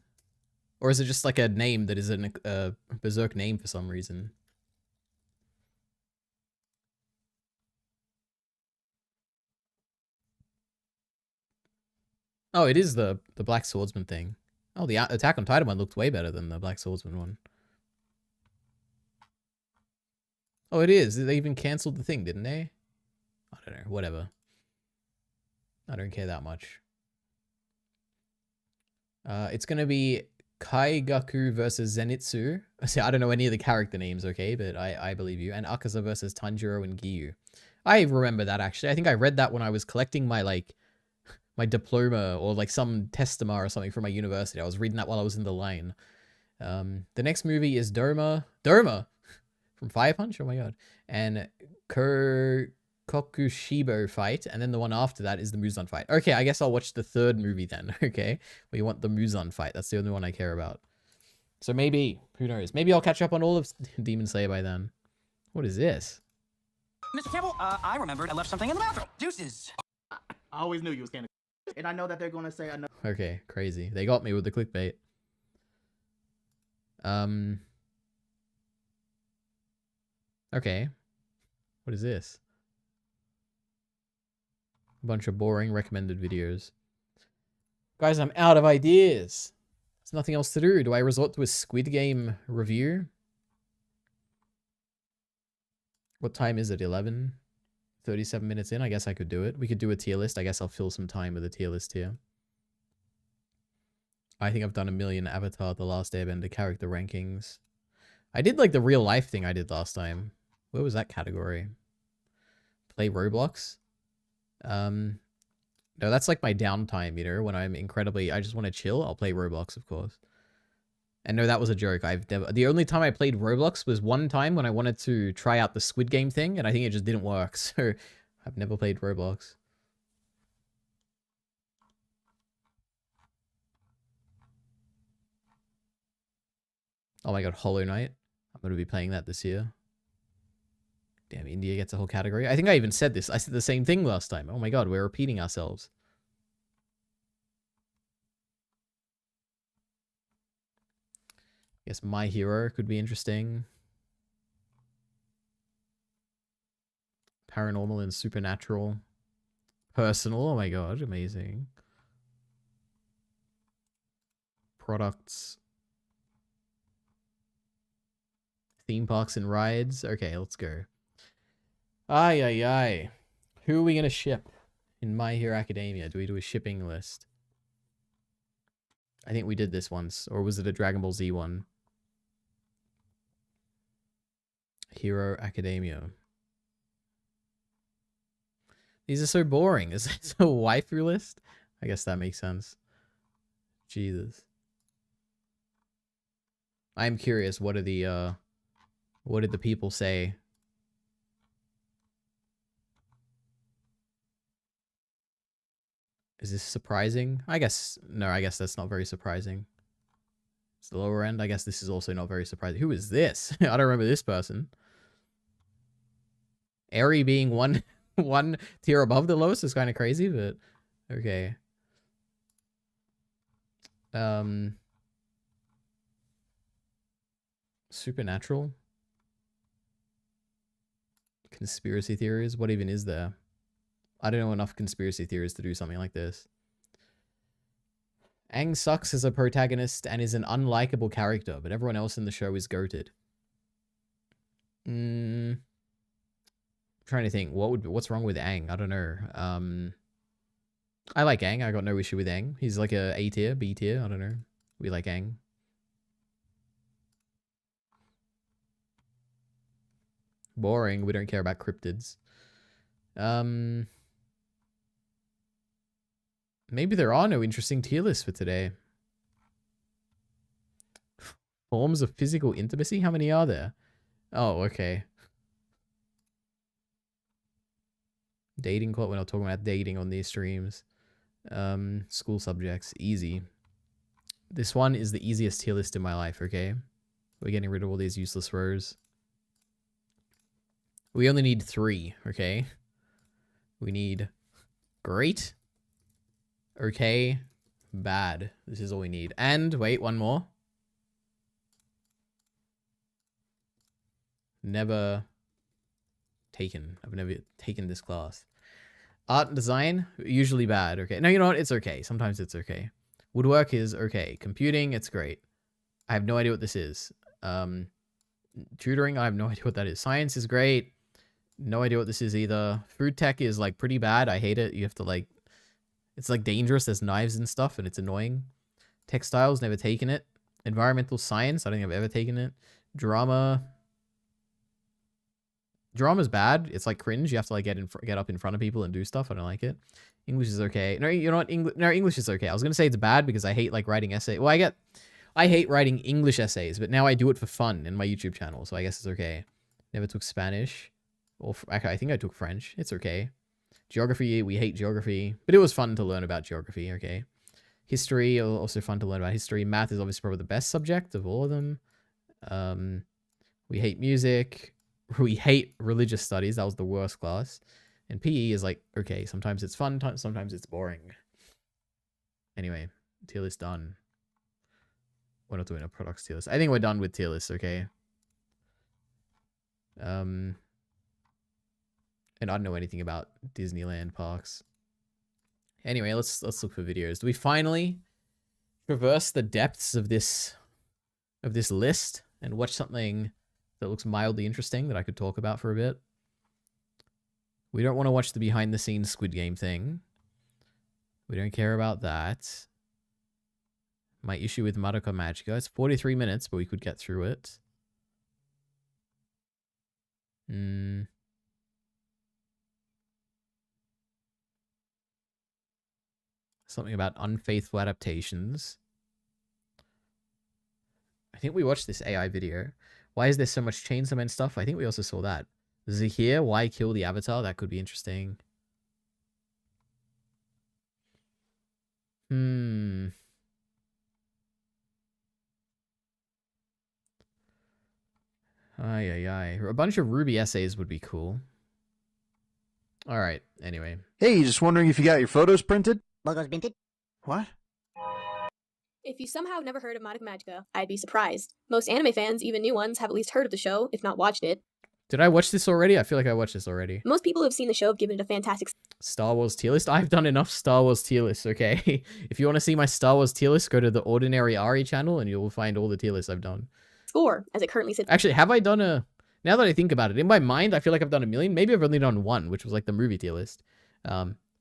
Or is it just like a name that is a Berserk name for some reason? Oh, it is the Black Swordsman thing. Oh, the Attack on Titan one looked way better than the Black Swordsman one. Oh, it is. They even cancelled the thing, didn't they? I don't know. Whatever. I don't care that much. It's gonna be Kaigaku versus Zenitsu. See, I don't know any of the character names, okay, but I believe you. And Akaza versus Tanjiro and Giyu. I remember that actually. I think I read that when I was collecting my my diploma or like some testama or something from my university. I was reading that while I was in the line. The next movie is Doma from Fire Punch. Oh my god. And Kokushibo fight, and then the one after that is the Muzan fight. Okay, I guess I'll watch the third movie then, okay? We want the Muzan fight. That's the only one I care about. So maybe, who knows? Maybe I'll catch up on all of Demon Slayer by then. What is this? Mr. Campbell, I remembered I left something in the bathroom. Deuces. I always knew you was kind of, and I know that they're going to say, I know. Okay, crazy. They got me with the clickbait. Okay. What is this? A bunch of boring recommended videos. Guys, I'm out of ideas. There's nothing else to do. Do I resort to a Squid Game review? What time is it? 11? 37 minutes in? I guess I could do it. We could do a tier list. I guess I'll fill some time with a tier list here. I think I've done a million Avatar The Last Airbender character rankings. I did like the real life thing I did last time. Where was that category? Play Roblox? No, that's like my downtime, you know, when I'm incredibly, I just want to chill. I'll play Roblox, of course. And no, that was a joke. The only time I played Roblox was one time when I wanted to try out the Squid Game thing, and I think it just didn't work. So I've never played Roblox. Oh my god, Hollow Knight. I'm going to be playing that this year. Damn, India gets a whole category. I think I even said this. I said the same thing last time. Oh my god, we're repeating ourselves. Guess My Hero could be interesting. Paranormal and Supernatural. Personal, oh my god, amazing. Products. Theme parks and rides. Okay, let's go. Ay, ay, ay. Who are we going to ship in My Hero Academia? Do we do a shipping list? I think we did this once. Or was it a Dragon Ball Z one? Hero Academia. These are so boring. Is this a waifu list? I guess that makes sense. Jesus. I'm curious, what did the people say? Is this surprising? I guess, no, I guess that's not very surprising. It's the lower end. I guess this is also not very surprising. Who is this? I don't remember this person. Eri being one tier above the lowest is kind of crazy, but okay. Supernatural. Conspiracy theories. What even is there? I don't know enough conspiracy theories to do something like this. Aang sucks as a protagonist and is an unlikable character, but everyone else in the show is goated. Trying to think. What's wrong with Aang? I don't know. I like Aang. I got no issue with Aang. He's like a A tier, B tier. I don't know. We like Aang. Boring. We don't care about cryptids. Maybe there are no interesting tier lists for today. Forms of physical intimacy? How many are there? Oh, okay. Dating quote. We're not talking about dating on these streams. School subjects. Easy. This one is the easiest tier list in my life, okay? We're getting rid of all these useless rows. We only need 3, okay? We need great, okay, bad. This is all we need. And, wait, one more. Never taken. I've never taken this class. Art and design, usually bad, okay. No, you know what? It's okay. Sometimes it's okay. Woodwork is okay. Computing, it's great. I have no idea what this is. Tutoring, I have no idea what that is. Science is great. No idea what this is either. Food tech is like pretty bad. I hate it. You have to like, it's like dangerous. There's knives and stuff and it's annoying. Textiles, never taken it. Environmental science, I don't think I've ever taken it. Drama. Drama's bad. It's like cringe. You have to like get up in front of people and do stuff. I don't like it. English is okay. No, you know what? English is okay. I was gonna say it's bad because I hate like writing essays. Well, I hate writing English essays, but now I do it for fun in my YouTube channel, so I guess it's okay. Never took Spanish. Or I think I took French. It's okay. Geography, we hate geography, but it was fun to learn about geography. Okay. History, also fun to learn about history. Math is obviously probably the best subject of all of them. We hate music. We hate religious studies. That was the worst class. And PE is like, okay, sometimes it's fun, sometimes it's boring. Anyway, tier list done. We're not doing a products tier list. I think we're done with tier lists, okay? And I don't know anything about Disneyland parks. Anyway, let's look for videos. Do we finally traverse the depths of this list and watch something that looks mildly interesting that I could talk about for a bit? We don't want to watch the behind the scenes Squid Game thing. We don't care about that. My issue with Madoka Magica. It's 43 minutes, but we could get through it. Something about unfaithful adaptations. I think we watched this AI video. Why is there so much Chainsaw Man stuff? I think we also saw that. Zahir, why kill the Avatar? That could be interesting. A bunch of Ruby essays would be cool. Alright, anyway. Hey, just wondering if you got your photos printed? Logos printed? What? If you somehow have never heard of Madoka Magica, I'd be surprised. Most anime fans, even new ones, have at least heard of the show, if not watched it. Did I watch this already? I feel like I watched this already. Most people who have seen the show have given it a fantastic... Star Wars tier list? I've done enough Star Wars tier lists, okay? If you want to see my Star Wars tier list, go to the Ordinary Ari channel and you'll find all the tier lists I've done. Score, as it currently sits... Actually, have I done a... Now that I think about it, in my mind, I feel like I've done a million. Maybe I've only done one, which was like the movie tier list.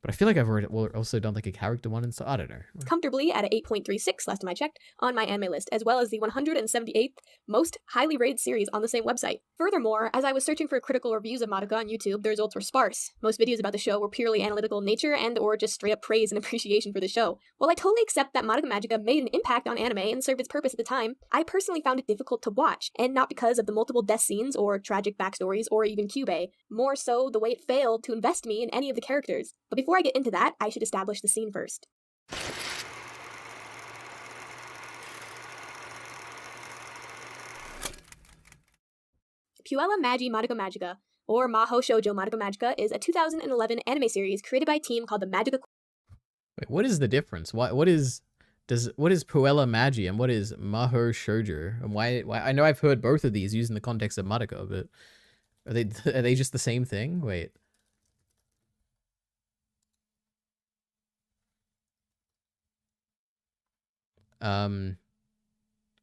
But I feel like I've also done like a character one and stuff. I don't know. Comfortably at a 8.36 last time I checked on my anime list, as well as the 178th most highly rated series on the same website. Furthermore, as I was searching for critical reviews of Madoka on YouTube, the results were sparse. Most videos about the show were purely analytical in nature and or just straight up praise and appreciation for the show. While I totally accept that Madoka Magica made an impact on anime and served its purpose at the time, I personally found it difficult to watch, and not because of the multiple death scenes or tragic backstories or even Kyubey, more so the way it failed to invest me in any of the characters. But before I get into that, I should establish the scene first. Puella Magi Madoka Magica, or Maho Shoujo Madoka Magica, is a 2011 anime series created by a team called the Magica. Wait, what is the difference? What is Puella Magi and what is Maho Shoujo? And why I know I've heard both of these used in the context of Madoka, but are they just the same thing? Wait.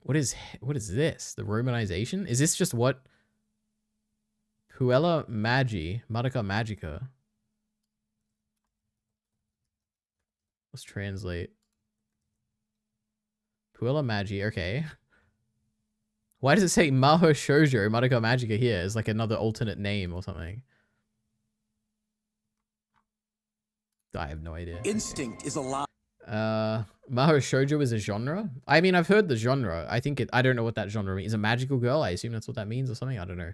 What is this? The Romanization? Is this just what Puella Magi, Madoka Magica? Let's translate. Puella Magi, okay. Why does it say Maho Shoujo Madoka Magica here? Is like another alternate name or something? I have no idea. Instinct is a lie. Maho Shoujo is a genre? I mean, I've heard the genre. I don't know what that genre means. Is a magical girl? I assume that's what that means or something. I don't know.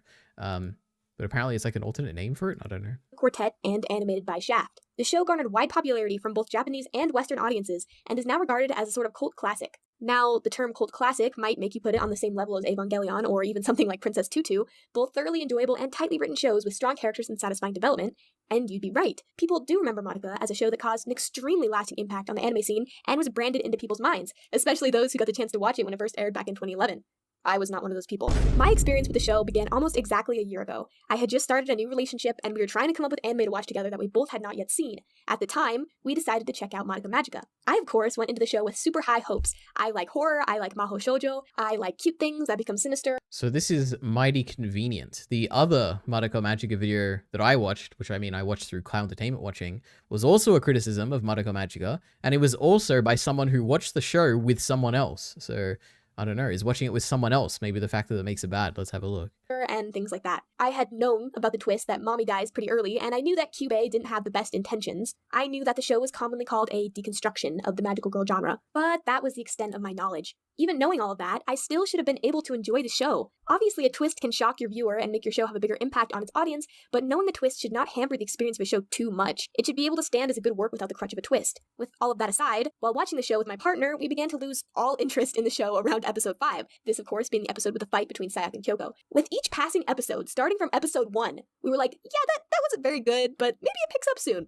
But apparently it's like an alternate name for it. I don't know. Quartet and animated by Shaft. The show garnered wide popularity from both Japanese and Western audiences and is now regarded as a sort of cult classic. Now, the term cult classic might make you put it on the same level as Evangelion or even something like Princess Tutu, both thoroughly enjoyable and tightly written shows with strong characters and satisfying development. And you'd be right. People do remember Madoka as a show that caused an extremely lasting impact on the anime scene and was branded into people's minds, especially those who got the chance to watch it when it first aired back in 2011. I was not one of those people. My experience with the show began almost exactly a year ago. I had just started a new relationship and we were trying to come up with anime to watch together that we both had not yet seen. At the time, we decided to check out Madoka Magica. I, of course, went into the show with super high hopes. I like horror, I like Maho Shoujo, I like cute things that become sinister. So this is mighty convenient. The other Madoka Magica video that I watched, which I mean I watched through Cloud Entertainment Watching, was also a criticism of Madoka Magica, and it was also by someone who watched the show with someone else. So I don't know, is watching it with someone else maybe the factor that makes it bad? Let's have a look. And things like that. I had known about the twist that Mommy dies pretty early, and I knew that Kyubey didn't have the best intentions. I knew that the show was commonly called a deconstruction of the magical girl genre, but that was the extent of my knowledge. Even knowing all of that, I still should have been able to enjoy the show. Obviously, a twist can shock your viewer and make your show have a bigger impact on its audience, but knowing the twist should not hamper the experience of a show too much. It should be able to stand as a good work without the crutch of a twist. With all of that aside, while watching the show with my partner, we began to lose all interest in the show around episode 5. This, of course, being the episode with the fight between Sayaka and Kyoko. With each passing episode, starting from episode 1, we were like, yeah, that wasn't very good, but maybe it picks up soon.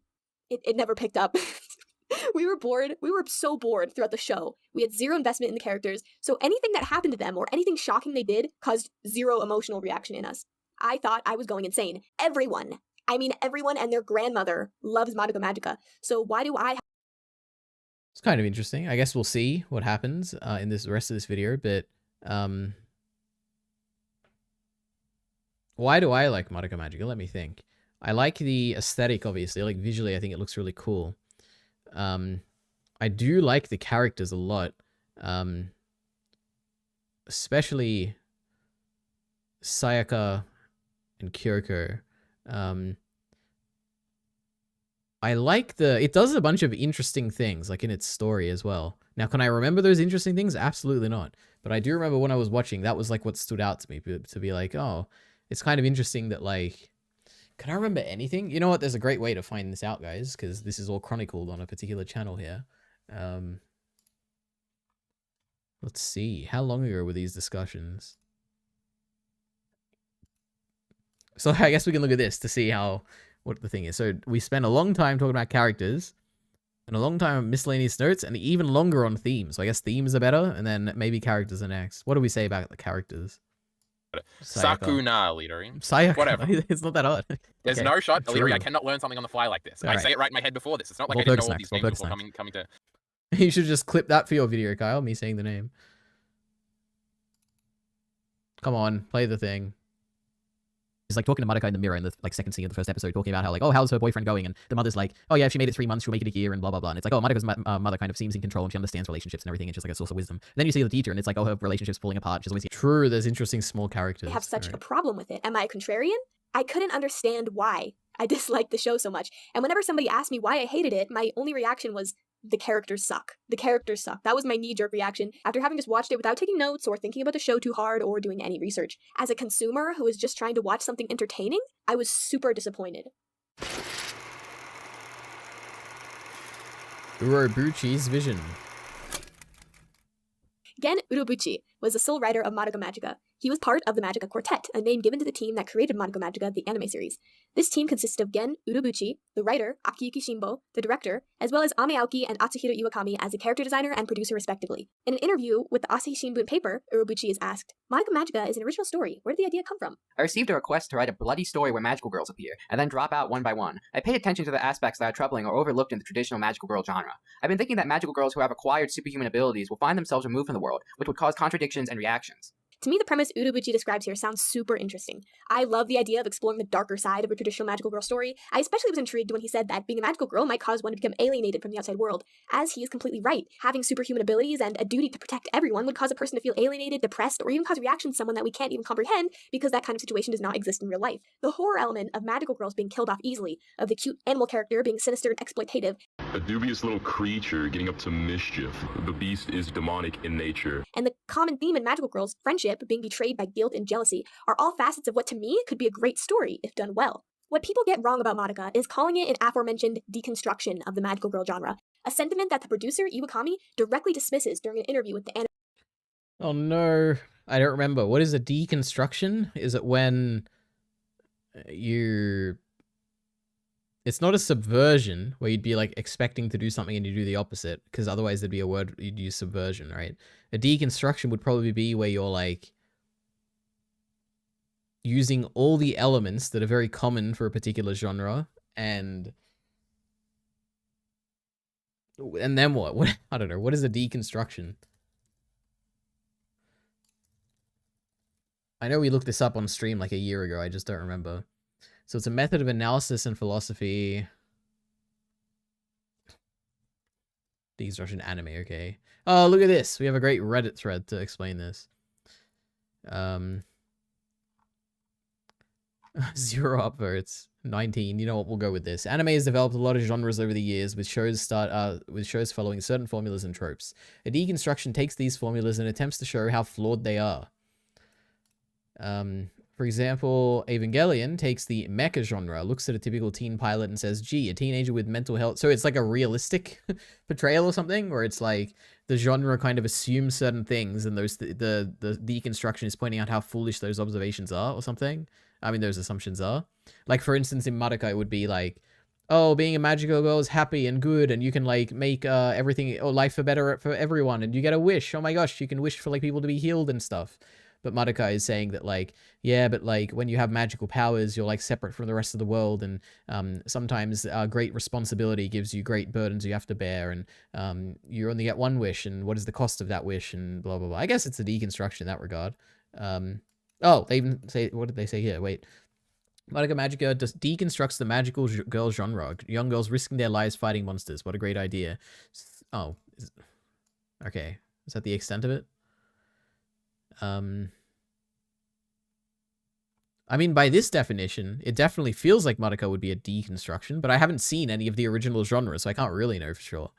It never picked up. We were bored. We were so bored throughout the show. We had zero investment in the characters, so anything that happened to them or anything shocking they did caused zero emotional reaction in us. I thought I was going insane. Everyone and their grandmother loves Madoka Magica, so why do I... It's kind of interesting. I guess we'll see what happens in this rest of this video, but why do I like Madoka Magica? Let me think. I like the aesthetic, obviously. Like visually, I think it looks really cool. I do like the characters a lot, especially Sayaka and Kyoko. I like it does a bunch of interesting things, like in its story as well. Now, can I remember those interesting things? Absolutely not. But I do remember when I was watching, that was like what stood out to me, to be like, oh, it's kind of interesting that like, can I remember anything? You know what? There's a great way to find this out, guys, because this is all chronicled on a particular channel here. Let's see. How long ago were these discussions? So I guess we can look at this to see what the thing is. So we spent a long time talking about characters and a long time on miscellaneous notes and even longer on themes. So I guess themes are better and then maybe characters are next. What do we say about the characters? Sakuna, Leadery. Sayaka. Whatever. It's not that hard. There's Okay. no shot. True. Leadery, I cannot learn something on the fly like this. All I right. say it right in my head before this. It's not like I Volpurgis didn't know all these snacks, names Volpurgis before coming to... You should just clip that for your video, Kyle, me saying the name. Come on, play the thing. He's like talking to Madoka in the mirror in the like second scene of the first episode, talking about how like, oh, how's her boyfriend going? And the mother's like, oh yeah, if she made it 3 months, she'll make it a year, and blah blah blah. And it's like, oh, Madoka's mother kind of seems in control and she understands relationships and everything. It's just like a source of wisdom. And then you see the teacher, and it's like, oh, her relationship's falling apart. She's always True. There's interesting small characters. I have such All a right. problem with it. Am I a contrarian? I couldn't understand why I disliked the show so much. And whenever somebody asked me why I hated it, my only reaction was, the characters suck. The characters suck. That was my knee-jerk reaction after having just watched it without taking notes or thinking about the show too hard or doing any research. As a consumer who was just trying to watch something entertaining, I was super disappointed. Urobuchi's vision. Gen Urobuchi was the sole writer of Madoka Magica. He was part of the Magica Quartet, a name given to the team that created Madoka Magica, the anime series. This team consisted of Gen Urobuchi, the writer, Akiyuki Shimbo, the director, as well as Ame Aoki and Atsuhiro Iwakami as a character designer and producer respectively. In an interview with the Asahi Shimbun paper, Urobuchi is asked, Madoka Magica is an original story. Where did the idea come from? I received a request to write a bloody story where magical girls appear, and then drop out one by one. I paid attention to the aspects that are troubling or overlooked in the traditional magical girl genre. I've been thinking that magical girls who have acquired superhuman abilities will find themselves removed from the world, which would cause contradictions and reactions. To me, the premise Urobuchi describes here sounds super interesting. I love the idea of exploring the darker side of a traditional magical girl story. I especially was intrigued when he said that being a magical girl might cause one to become alienated from the outside world, as he is completely right. Having superhuman abilities and a duty to protect everyone would cause a person to feel alienated, depressed, or even cause reactions to someone that we can't even comprehend because that kind of situation does not exist in real life. The horror element of magical girls being killed off easily, of the cute animal character being sinister and exploitative, a dubious little creature getting up to mischief. The beast is demonic in nature. And the common theme in magical girls, friendship, being betrayed by guilt and jealousy, are all facets of what to me could be a great story if done well. What people get wrong about Madoka is calling it an aforementioned deconstruction of the magical girl genre, a sentiment that the producer, Iwakami, directly dismisses during an interview with the anime. Oh no, I don't remember. What is a deconstruction? Is it when you... It's not a subversion where you'd be like expecting to do something and you do the opposite, because otherwise there'd be a word you'd use subversion, right? A deconstruction would probably be where you're like using all the elements that are very common for a particular genre and then what? What? I don't know. What is a deconstruction? I know we looked this up on stream like a year ago. I just don't remember. So it's a method of analysis and philosophy. Deconstruction anime, okay. Oh, look at this. We have a great Reddit thread to explain this. Zero upvotes. 19. You know what? We'll go with this. Anime has developed a lot of genres over the years, with shows following certain formulas and tropes. A deconstruction takes these formulas and attempts to show how flawed they are. For example, Evangelion takes the mecha genre, looks at a typical teen pilot and says, gee, a teenager with mental health. So it's like a realistic portrayal or something, where it's like the genre kind of assumes certain things and those the deconstruction is pointing out how foolish those observations are or something. I mean, those assumptions are. Like, for instance, in Madoka, it would be like, oh, being a magical girl is happy and good, and you can like make everything or life for better for everyone, and you get a wish. Oh my gosh, you can wish for like people to be healed and stuff. But Madoka is saying that, like, yeah, but, like, when you have magical powers, you're, like, separate from the rest of the world, and sometimes great responsibility gives you great burdens you have to bear, and you only get one wish, and what is the cost of that wish, and blah, blah, blah. I guess it's a deconstruction in that regard. Oh, they even say, what did they say here? Wait. Madoka Magica deconstructs the magical girl genre. Young girls risking their lives fighting monsters. What a great idea. Oh. Okay. Is that the extent of it? I mean, by this definition, it definitely feels like Madoka would be a deconstruction, but I haven't seen any of the original genres, so I can't really know for sure.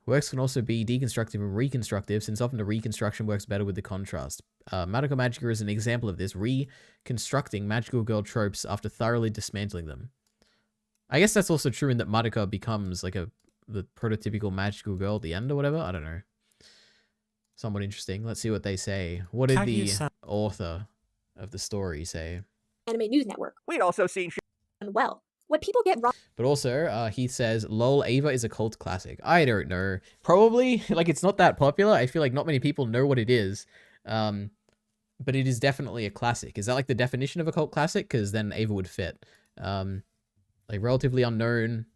Works can also be deconstructive and reconstructive, since often the reconstruction works better with the contrast. Madoka Magica is an example of this, reconstructing magical girl tropes after thoroughly dismantling them. I guess that's also true in that Madoka becomes like the prototypical magical girl at the end or whatever. I don't know. Somewhat interesting. Let's see what they say. What did the author of the story say? Anime News Network. We'd also seen well. What people get wrong. But also, he says, lol, Ava is a cult classic. I don't know. Probably. Like, it's not that popular. I feel like not many people know what it is. But it is definitely a classic. Is that like the definition of a cult classic? Because then Ava would fit. Like, relatively unknown.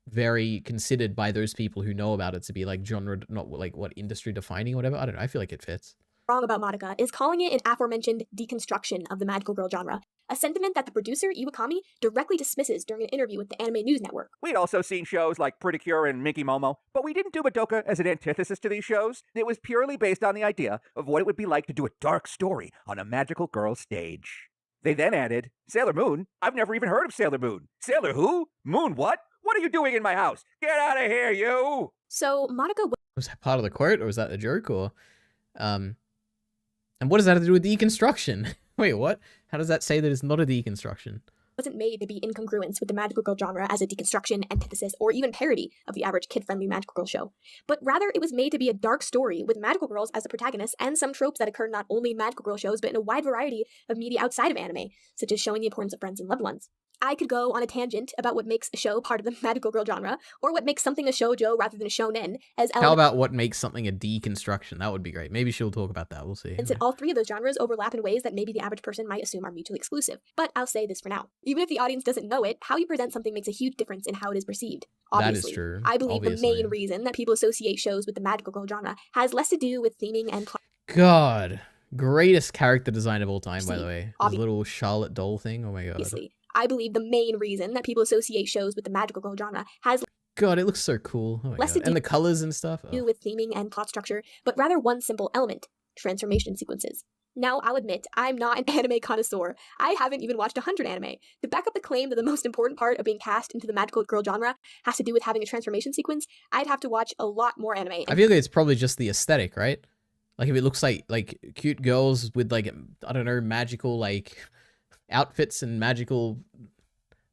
Very considered by those people who know about it to be like genre, not like what industry defining or whatever. I don't know. I feel like it fits. Wrong about Madoka is calling it an aforementioned deconstruction of the magical girl genre, a sentiment that the producer, Iwakami, directly dismisses during an interview with the Anime News Network. We'd also seen shows like Pretty Cure and Minky Momo, but we didn't do Madoka as an antithesis to these shows. It was purely based on the idea of what it would be like to do a dark story on a magical girl stage. They then added, Sailor Moon? I've never even heard of Sailor Moon. Sailor who? Moon what? What are you doing in my house? Get out of here, you! So, Madoka... Was that part of the quote, or was that a joke, or... And what does that have to do with deconstruction? Wait, what? How does that say that it's not a deconstruction? wasn't made to be incongruence with the magical girl genre as a deconstruction, antithesis, or even parody of the average kid-friendly magical girl show, but rather it was made to be a dark story with magical girls as the protagonists and some tropes that occur not only in magical girl shows but in a wide variety of media outside of anime, such as showing the importance of friends and loved ones. I could go on a tangent about what makes a show part of the magical girl genre, or what makes something a shoujo rather than a shonen, as How about what makes something a deconstruction? That would be great. Maybe she'll talk about that. We'll see. And all three of those genres overlap in ways that maybe the average person might assume are mutually exclusive. But I'll say this for now. Even if the audience doesn't know it, how you present something makes a huge difference in how it is perceived. Obviously, that is true. I believe the main reason that people associate shows with the magical girl genre has less to do with theming and plot. God. Greatest character design of all time, by the way. This little Charlotte doll thing. Oh my god. Obviously, I believe the main reason that people associate shows with the magical girl genre has God, it looks so cool. Oh my less god. to And the colors and stuff. do with theming and plot structure, but rather one simple element: transformation sequences. Now, I'll admit, I'm not an anime connoisseur. I haven't even watched 100 anime. To back up the claim that the most important part of being cast into the magical girl genre has to do with having a transformation sequence, I'd have to watch a lot more anime. I feel like it's probably just the aesthetic, right? Like if it looks like cute girls with like, I don't know, magical like outfits and magical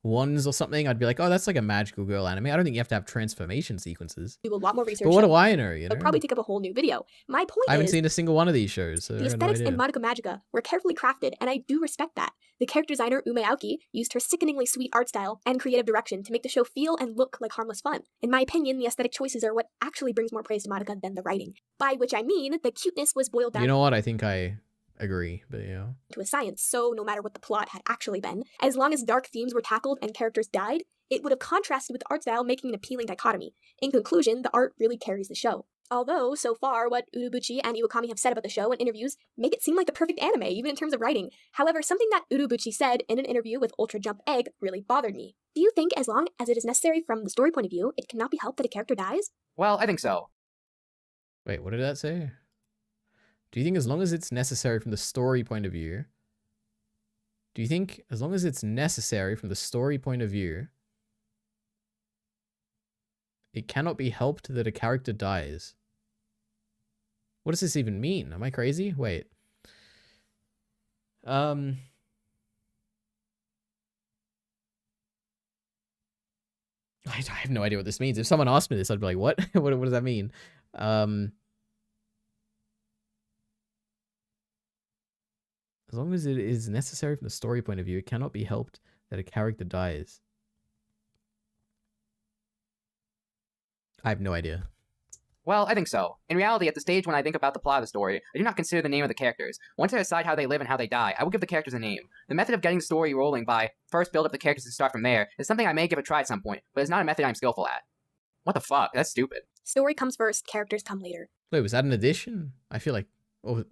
wands or something, I'd be like, oh, that's like a magical girl anime. I don't think you have to have transformation sequences. Do a lot more research. But what do I know, you know? It'll probably take up a whole new video. My point I haven't is, seen a single one of these shows. So the aesthetics in Madoka Magica were carefully crafted, and I do respect that. The character designer Ume Aoki used her sickeningly sweet art style and creative direction to make the show feel and look like harmless fun. In my opinion, the aesthetic choices are what actually brings more praise to Madoka than the writing. By which I mean, the cuteness was boiled down. You know what? I think I agree, but yeah. To a science, so no matter what the plot had actually been, as long as dark themes were tackled and characters died, it would have contrasted with the art style, making an appealing dichotomy. In conclusion, the art really carries the show. Although, so far, what Urobuchi and Iwakami have said about the show in interviews make it seem like the perfect anime, even in terms of writing. However, something that Urobuchi said in an interview with Ultra Jump Egg really bothered me. Do you think as long as it is necessary from the story point of view, it cannot be helped that a character dies? Well, I think so. Wait, what did that say? Do you think as long as it's necessary from the story point of view, do you think as long as it's necessary from the story point of view, it cannot be helped that a character dies? What does this even mean? Am I crazy? Wait. I have no idea what this means. If someone asked me this, I'd be like, what? What does that mean? As long as it is necessary from the story point of view, it cannot be helped that a character dies. I have no idea. Well, I think so. In reality, at the stage when I think about the plot of the story, I do not consider the name of the characters. Once I decide how they live and how they die, I will give the characters a name. The method of getting the story rolling by first build up the characters and start from there is something I may give a try at some point, but it's not a method I'm skillful at. What the fuck? That's stupid. Story comes first, characters come later. Wait, was that an addition? I feel like, oh,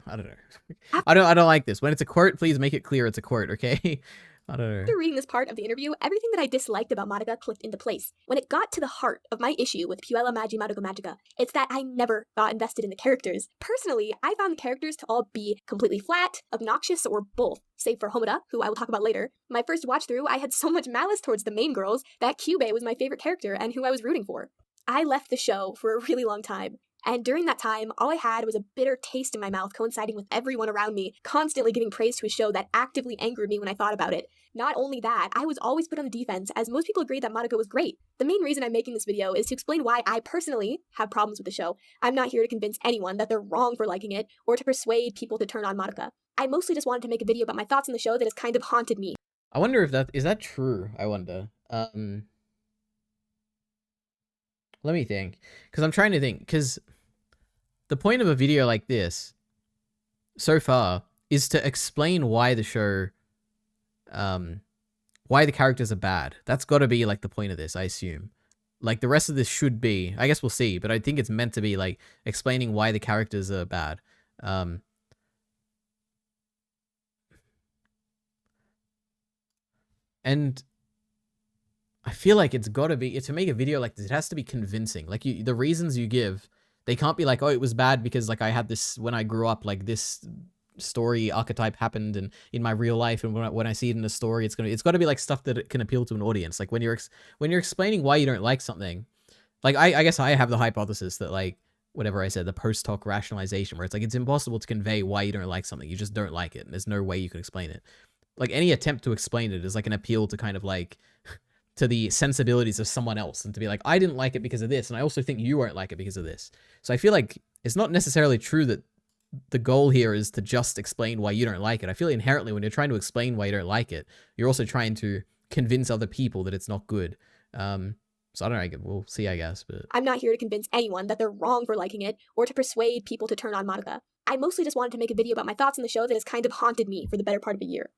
I don't know. I don't like this. When it's a quote, please make it clear it's a quote, okay? I don't know. After reading this part of the interview, everything that I disliked about Madoka clicked into place. When it got to the heart of my issue with Puella Magi Madoka Magica, it's that I never got invested in the characters. Personally, I found the characters to all be completely flat, obnoxious, or both. Save for Homoda, who I will talk about later. My first watch through, I had so much malice towards the main girls that Kyubey was my favorite character and who I was rooting for. I left the show for a really long time. And during that time, all I had was a bitter taste in my mouth coinciding with everyone around me, constantly giving praise to a show that actively angered me when I thought about it. Not only that, I was always put on the defense, as most people agreed that Madoka was great. The main reason I'm making this video is to explain why I personally have problems with the show. I'm not here to convince anyone that they're wrong for liking it, or to persuade people to turn on Madoka. I mostly just wanted to make a video about my thoughts on the show that has kind of haunted me. I wonder if is that true? I wonder. Let me think. Because I'm trying to think. Because the point of a video like this, so far, is to explain why the show, why the characters are bad. That's got to be, like, the point of this, I assume. Like, the rest of this should be, I guess we'll see, but I think it's meant to be, like, explaining why the characters are bad. And I feel like it's got to be, to make a video like this, it has to be convincing. Like, the reasons you give, they can't be like, oh, it was bad because, like, I had this, when I grew up, like, this story archetype happened and in my real life, and when I see it in a story, it's got to be, like, stuff that it can appeal to an audience. Like, when you're explaining why you don't like something, like, I guess I have the hypothesis that, like, whatever I said, the post hoc rationalization, where it's like, it's impossible to convey why you don't like something. You just don't like it, and there's no way you can explain it. like any attempt to explain it is like an appeal to kind of like to the sensibilities of someone else, and to be like, I didn't like it because of this, and I also think you won't like it because of this. So I feel like it's not necessarily true that the goal here is to just explain why you don't like it. I feel inherently when you're trying to explain why you don't like it, you're also trying to convince other people that it's not good. So I don't know, we'll see, I guess. But I'm not here to convince anyone that they're wrong for liking it, or to persuade people to turn on Madoka. I mostly just wanted to make a video about my thoughts on the show that has kind of haunted me for the better part of a year.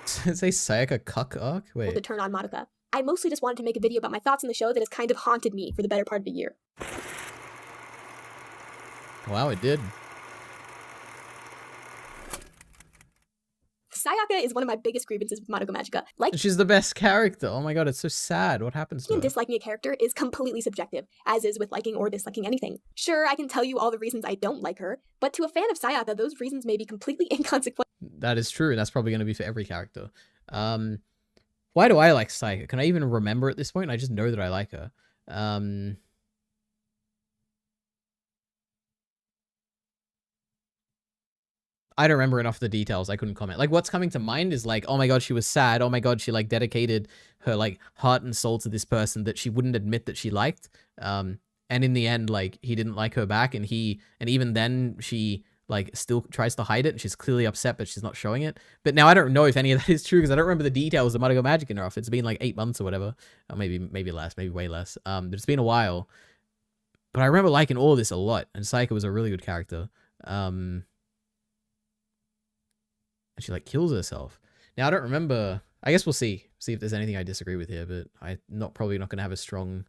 Say Sayaka cuck arc? Wait. To turn on Madoka. I mostly just wanted to make a video about my thoughts on the show that has kind of haunted me for the better part of a year. Wow, it did. Sayaka is one of my biggest grievances with Madoka Magica. Like, She's the best character. Oh my god, it's so sad. What happens to her? disliking a character is completely subjective, as is with liking or disliking anything. Sure, I can tell you all the reasons I don't like her, but to a fan of Sayaka, those reasons may be completely inconsequential. That is true, and that's probably going to be for every character. Why do I like Sayaka? Can I even remember at this point? I just know that I like her. I don't remember enough of the details. I couldn't comment. Like, what's coming to mind is like, oh my god, she was sad. Oh my god, she like dedicated her like heart and soul to this person that she wouldn't admit that she liked. And in the end, like, he didn't like her back, and even then she like still tries to hide it, and she's clearly upset, but she's not showing it. But now I don't know if any of that is true, because I don't remember the details of Madoka Magic enough. It's been like 8 months or whatever, or maybe less, maybe way less. But it's been a while. But I remember liking all of this a lot, and Sayaka was a really good character. And she like kills herself. Now I don't remember. I guess we'll see if there's anything I disagree with here, but I'm probably not going to have a strong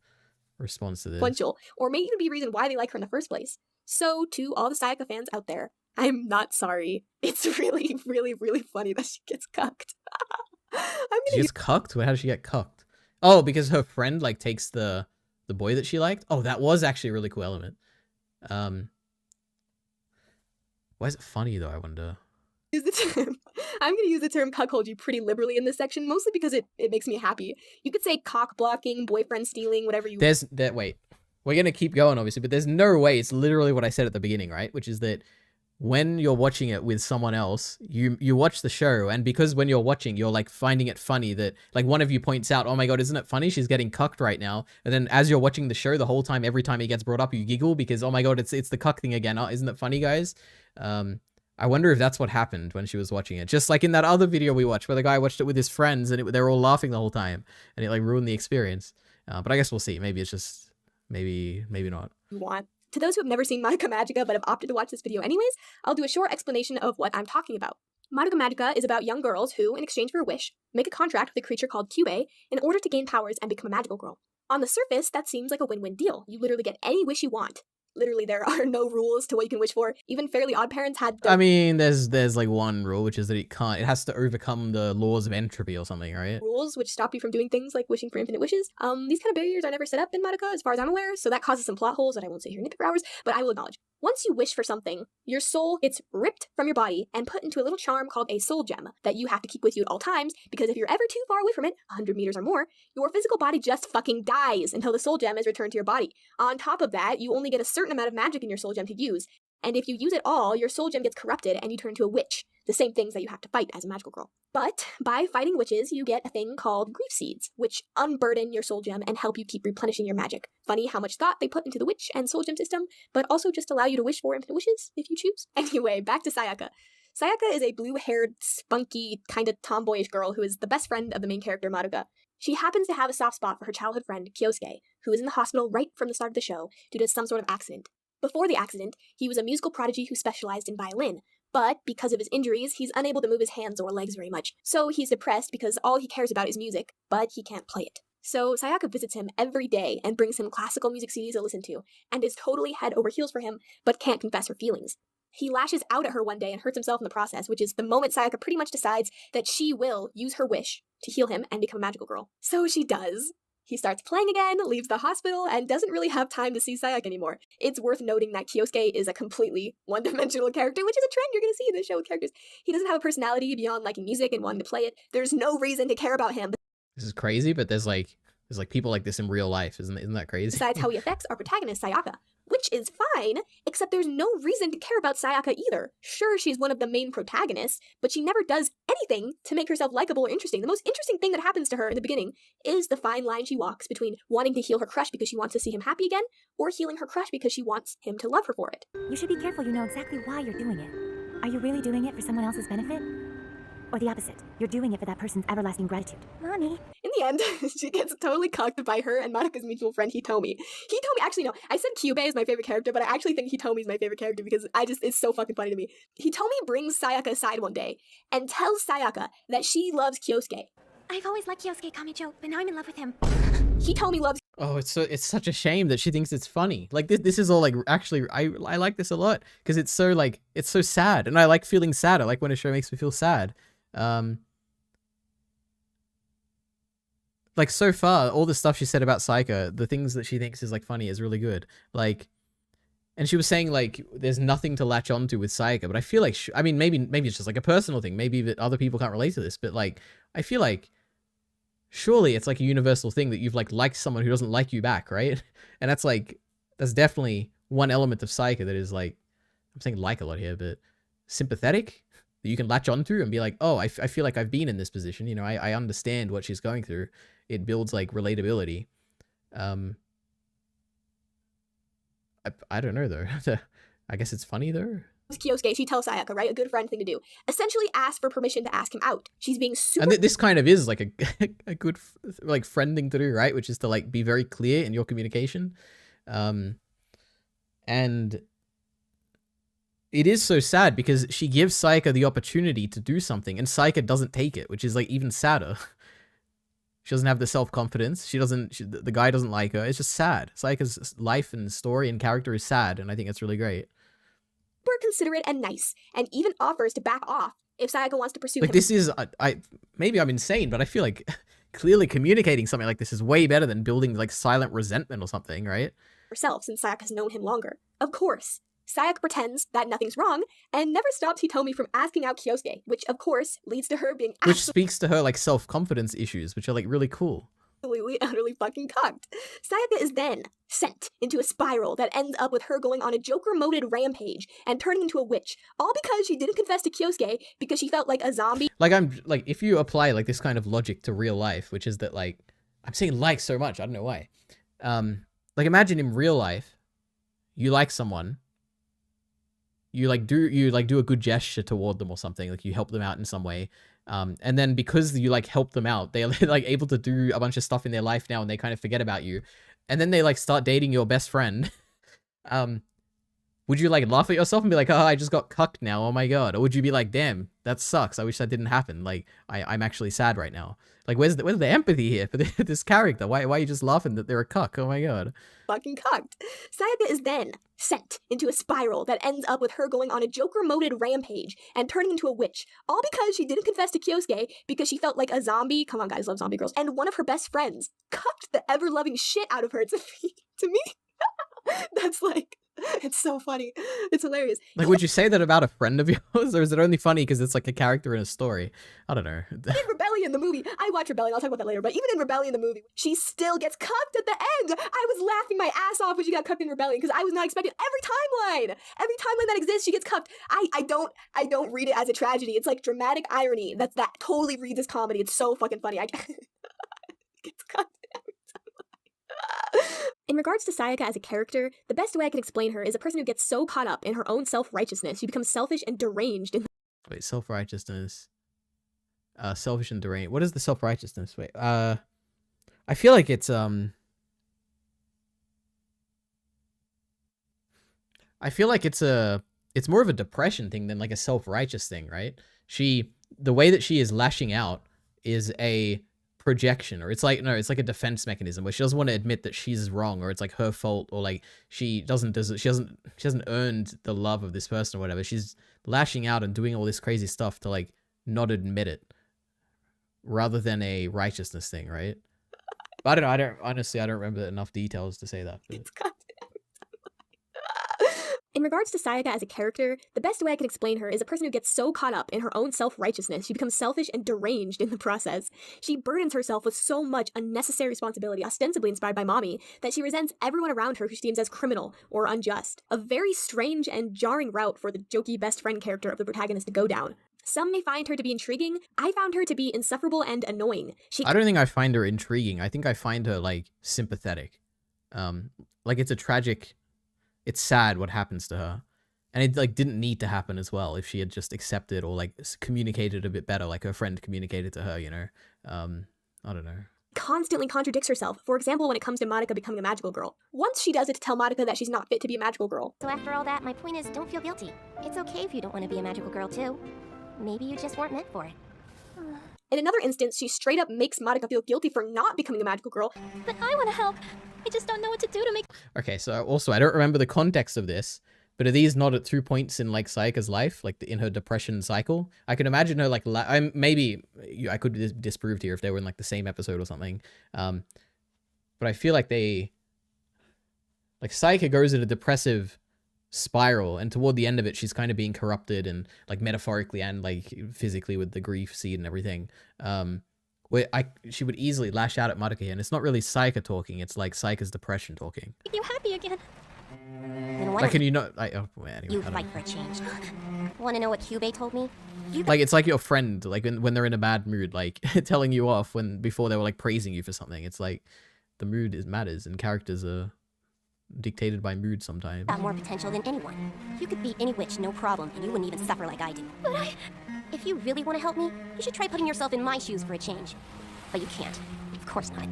response to this. Or may even be a reason why they like her in the first place. So to all the Sayaka fans out there, I'm not sorry. It's really, really, really funny that she gets cucked. She gets cucked? How does she get cucked? Oh, because her friend like takes the boy that she liked? Oh, that was actually a really cool element. Why is it funny though, I wonder? I'm going to use the term cuckoldry pretty liberally in this section, mostly because it makes me happy. You could say cock blocking, boyfriend stealing, whatever you want. Wait. We're going to keep going, obviously, but there's no way. It's literally what I said at the beginning, right? Which is that when you're watching it with someone else, you watch the show, and because when you're watching, you're like finding it funny that like one of you points out, oh my god, isn't it funny? She's getting cucked right now. And then as you're watching the show the whole time, every time it gets brought up, you giggle because, oh my god, it's the cuck thing again. Oh, isn't it funny, guys? I wonder if that's what happened when she was watching it. Just like in that other video we watched where the guy watched it with his friends and they were all laughing the whole time and it like ruined the experience. But I guess we'll see. Maybe it's just, maybe not. Want. To those who have never seen Madoka Magica but have opted to watch this video anyways, I'll do a short explanation of what I'm talking about. Madoka Magica is about young girls who, in exchange for a wish, make a contract with a creature called Kyubei in order to gain powers and become a magical girl. On the surface, that seems like a win-win deal. You literally get any wish you want. Literally, there are no rules to what you can wish for. Even Fairly Odd Parents had... I mean, there's like one rule, which is that it has to overcome the laws of entropy or something, right? Rules which stop you from doing things like wishing for infinite wishes. These kind of barriers are never set up in Madoka, as far as I'm aware, so that causes some plot holes that I won't say here in nitpick for hours, but I will acknowledge. Once you wish for something, your soul gets ripped from your body and put into a little charm called a soul gem that you have to keep with you at all times, because if you're ever too far away from it, 100 meters or more, your physical body just fucking dies until the soul gem is returned to your body. On top of that, you only get a certain amount of magic in your soul gem to use, and if you use it all, your soul gem gets corrupted and you turn into a witch. The same things that you have to fight as a magical girl. But by fighting witches, you get a thing called grief seeds, which unburden your soul gem and help you keep replenishing your magic. Funny how much thought they put into the witch and soul gem system, but also just allow you to wish for infinite wishes if you choose. Anyway, back to Sayaka. Sayaka is a blue-haired, spunky, kind of tomboyish girl who is the best friend of the main character, Madoka. She happens to have a soft spot for her childhood friend, Kyosuke, who is in the hospital right from the start of the show due to some sort of accident. Before the accident, he was a musical prodigy who specialized in violin, but because of his injuries, he's unable to move his hands or legs very much. So he's depressed because all he cares about is music, but he can't play it. So Sayaka visits him every day and brings him classical music CDs to listen to, and is totally head over heels for him, but can't confess her feelings. He lashes out at her one day and hurts himself in the process, which is the moment Sayaka pretty much decides that she will use her wish to heal him and become a magical girl. So she does. He starts playing again, leaves the hospital, and doesn't really have time to see Sayaka anymore. It's worth noting that Kyosuke is a completely one-dimensional character, which is a trend you're going to see in this show with characters. He doesn't have a personality beyond liking music and wanting to play it. There's no reason to care about him. This is crazy, but there's like people like this in real life, isn't that crazy? Besides how he affects our protagonist, Sayaka. which is fine, except there's no reason to care about Sayaka either. Sure, she's one of the main protagonists, but she never does anything to make herself likable or interesting. The most interesting thing that happens to her in the beginning is the fine line she walks between wanting to heal her crush because she wants to see him happy again, or healing her crush because she wants him to love her for it. You should be careful you know exactly why you're doing it. Are you really doing it for someone else's benefit? Or the opposite, you're doing it for that person's everlasting gratitude. Mommy. In the end, she gets totally cucked by her and Marika's mutual friend Hitomi. Hitomi, actually no, I said Kyubey is my favorite character, but I actually think Hitomi is my favorite character because it's so fucking funny to me. Hitomi brings Sayaka aside one day and tells Sayaka that she loves Kyosuke. I've always liked Kyosuke Kamicho, but now I'm in love with him. Hitomi loves. Oh, it's such a shame that she thinks it's funny. Like this is all like, actually, I like this a lot because it's so like, it's so sad, and I like feeling sad. I like when a show makes me feel sad. Like so far, all the stuff she said about Sayaka, the things that she thinks is like funny is really good. Like, and she was saying like, there's nothing to latch onto with Sayaka, but I feel like, I mean, maybe it's just like a personal thing. Maybe that other people can't relate to this, but like, I feel like, surely it's like a universal thing that you've liked someone who doesn't like you back, right? And that's like, that's definitely one element of Sayaka that is like, I'm saying like a lot here, but sympathetic, that you can latch onto and be like, oh, I feel like I've been in this position. You know, I understand what she's going through. It builds like relatability. I don't know though. I guess it's funny though. Kyosuke, she tells Sayaka, right? A good friend thing to do. Essentially ask for permission to ask him out. She's being super... And this kind of is like a good like friend thing to do, right? Which is to like be very clear in your communication. And it is so sad because she gives Sayaka the opportunity to do something and Sayaka doesn't take it, which is like even sadder. She doesn't have the self-confidence. The guy doesn't like her. It's just sad. Sayaka's life and story and character is sad, and I think it's really great. Super considerate and nice, and even offers to back off if Sayaka wants to pursue him. This is, maybe I'm insane, but I feel like clearly communicating something like this is way better than building like silent resentment or something, right? Herself, since Sayaka's known him longer. Of course. Sayaka pretends that nothing's wrong and never stops Hitomi from asking out Kyosuke, which of course leads to her being Which speaks to her like self-confidence issues, which are like really cool. Absolutely, utterly fucking cucked. Sayaka is then sent into a spiral that ends up with her going on a Joker-moded rampage and turning into a witch, all because she didn't confess to Kyosuke because she felt like a zombie. Like if you apply like this kind of logic to real life, which is that like, I'm saying like so much, I don't know why. Like imagine in real life, you like someone, you do a good gesture toward them or something, like you help them out in some way. And then because you like help them out, they're like able to do a bunch of stuff in their life now and they kind of forget about you. And then they like start dating your best friend. Would you like laugh at yourself and be like, oh, I just got cucked now, oh my god? Or would you be like, damn, that sucks, I wish that didn't happen, like I'm actually sad right now? Like where's the empathy here for this character? Why are you just laughing that they're a cuck? Oh my god. Fucking cucked. Sayaka is then sent into a spiral that ends up with her going on a Joker-moded rampage and turning into a witch, all because she didn't confess to Kyosuke because she felt like a zombie. Come on guys, love zombie girls. And one of her best friends cucked the ever-loving shit out of her. To me, that's like, it's so funny. It's hilarious. Like, would you say that about a friend of yours, or is it only funny because it's like a character in a story? I don't know. In Rebellion, the movie, I watch Rebellion, I'll talk about that later, but even in Rebellion, the movie, she still gets cucked at the end. I was laughing my ass off when she got cucked in Rebellion because I was not expecting every timeline that exists, she gets cucked. I don't read it as a tragedy. It's like dramatic irony. That totally reads as comedy. It's so fucking funny. I gets cucked. In regards to Sayaka as a character, the best way I can explain her is a person who gets so caught up in her own self-righteousness, she becomes selfish and deranged. Wait, self-righteousness. Selfish and deranged. What is the self-righteousness? Wait, I feel like it's, I feel like it's more of a depression thing than like a self-righteous thing, right? The way that she is lashing out is a projection, or it's like a defense mechanism where she doesn't want to admit that she's wrong, or it's like her fault, or like she hasn't earned the love of this person or whatever. She's lashing out and doing all this crazy stuff to like not admit it, rather than a righteousness thing, right? But I don't remember enough details to say that. But... In regards to Sayaka as a character, the best way I can explain her is a person who gets so caught up in her own self-righteousness, she becomes selfish and deranged in the process. She burdens herself with so much unnecessary responsibility, ostensibly inspired by mommy, that she resents everyone around her who she deems as criminal or unjust. A very strange and jarring route for the jokey best friend character of the protagonist to go down. Some may find her to be intriguing. I found her to be insufferable and annoying. I don't think I find her intriguing. I think I find her, like, sympathetic. Like, it's a tragic... It's sad what happens to her. And it, like, didn't need to happen as well if she had just accepted or, like, communicated a bit better, like her friend communicated to her, you know? I don't know. Constantly contradicts herself. For example, when it comes to Madoka becoming a magical girl. Once she does it to tell Madoka that she's not fit to be a magical girl. So after all that, my point is, don't feel guilty. It's okay if you don't want to be a magical girl, too. Maybe you just weren't meant for it. In another instance, she straight up makes Madoka feel guilty for not becoming a magical girl. But I want to help. I just don't know what to do to make... Okay, so also, I don't remember the context of this, but are these not at 2 points in, like, Sayaka's life? Like, in her depression cycle? I can imagine her, like, maybe I could disprove here if they were in, like, the same episode or something. But I feel like Sayaka goes in a depressive spiral, and toward the end of it, she's kind of being corrupted, and, like, metaphorically and, like, physically with the grief seed and everything. Where she would easily lash out at Madoka here, and it's not really Sayaka talking, it's like Sayaka's depression talking. Make you happy again. Then Like, can you not... anyway, you fight for a change. Want to know what Kyubei told me? Like, it's like your friend, like, when they're in a bad mood, like, telling you off before they were, like, praising you for something. It's like, the mood matters, and characters are dictated by mood sometimes. Got more potential than anyone. You could beat any witch, no problem, and you wouldn't even suffer like I do. But if you really want to help me, you should try putting yourself in my shoes for a change. But you can't. Of course not.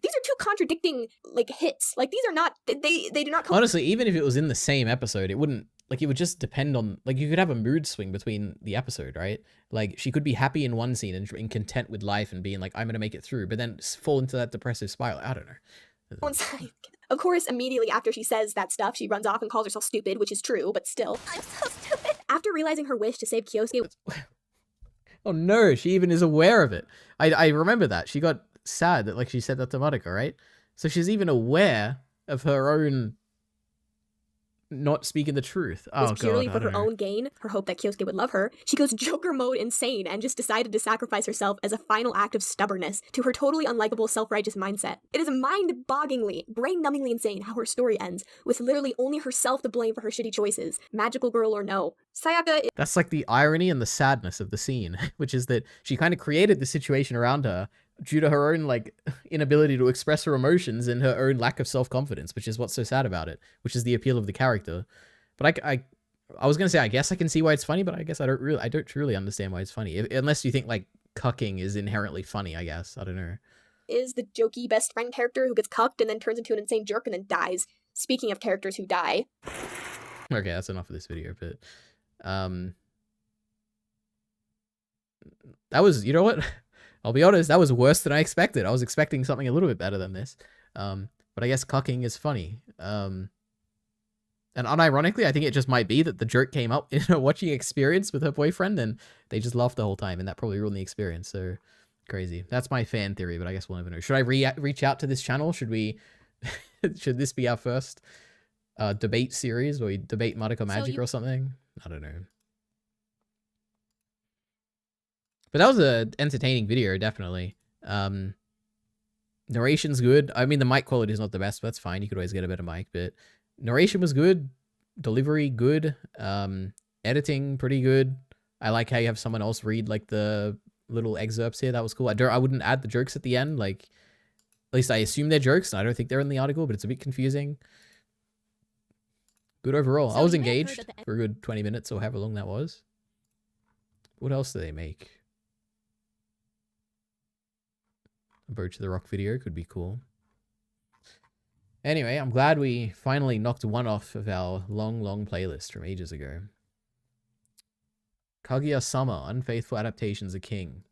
These are two contradicting, like, hits. Like, these are not... They do not... Honestly, even if it was in the same episode, it wouldn't... Like, it would just depend on... Like, you could have a mood swing between the episode, right? Like, she could be happy in one scene and content with life and being like, I'm gonna make it through, but then fall into that depressive spiral. I don't know. Of course, immediately after she says that stuff, she runs off and calls herself stupid, which is true, but still. I'm so stupid! After realizing her wish to save Kyosuke... Oh no, she even is aware of it. I remember that. She got sad that, like, she said that to Madoka, right? So she's even aware of her own not speaking the truth. Oh god, purely for her own gain, her hope that Kyosuke would love her, she goes Joker mode insane and just decided to sacrifice herself as a final act of stubbornness to her totally unlikable self-righteous mindset. It is mind-bogglingly, brain-numbingly insane how her story ends, with literally only herself to blame for her shitty choices, magical girl or no. Sayaka... That's like the irony and the sadness of the scene, which is that she kind of created the situation around her due to her own, like, inability to express her emotions and her own lack of self-confidence, which is what's so sad about it, which is the appeal of the character. But I was gonna say, I guess I can see why it's funny, but I guess I don't truly understand why it's funny, unless you think, like, cucking is inherently funny, I guess. I don't know. Is the jokey best friend character who gets cucked and then turns into an insane jerk and then dies. Speaking of characters who die. Okay, that's enough of this video, but that was, you know what? I'll be honest, that was worse than I expected. I was expecting something a little bit better than this. But I guess cucking is funny. And unironically, I think it just might be that the jerk came up in a watching experience with her boyfriend and they just laughed the whole time and that probably ruined the experience. So crazy. That's my fan theory, but I guess we'll never know. Should I reach out to this channel? Should we, should this be our first debate series where we debate Madoka Magic or something? I don't know. But that was an entertaining video, definitely. Narration's good. I mean, the mic quality is not the best, but that's fine. You could always get a better mic, but narration was good. Delivery, good. Editing, pretty good. I like how you have someone else read, like, the little excerpts here. That was cool. I wouldn't add the jokes at the end. Like, at least I assume they're jokes, and I don't think they're in the article, but it's a bit confusing. Good overall. I was engaged for a good 20 minutes or however long that was. What else do they make? A Bird to the Rock video could be cool. Anyway, I'm glad we finally knocked one off of our long playlist from ages ago. Kaguya-sama, Unfaithful Adaptations of King.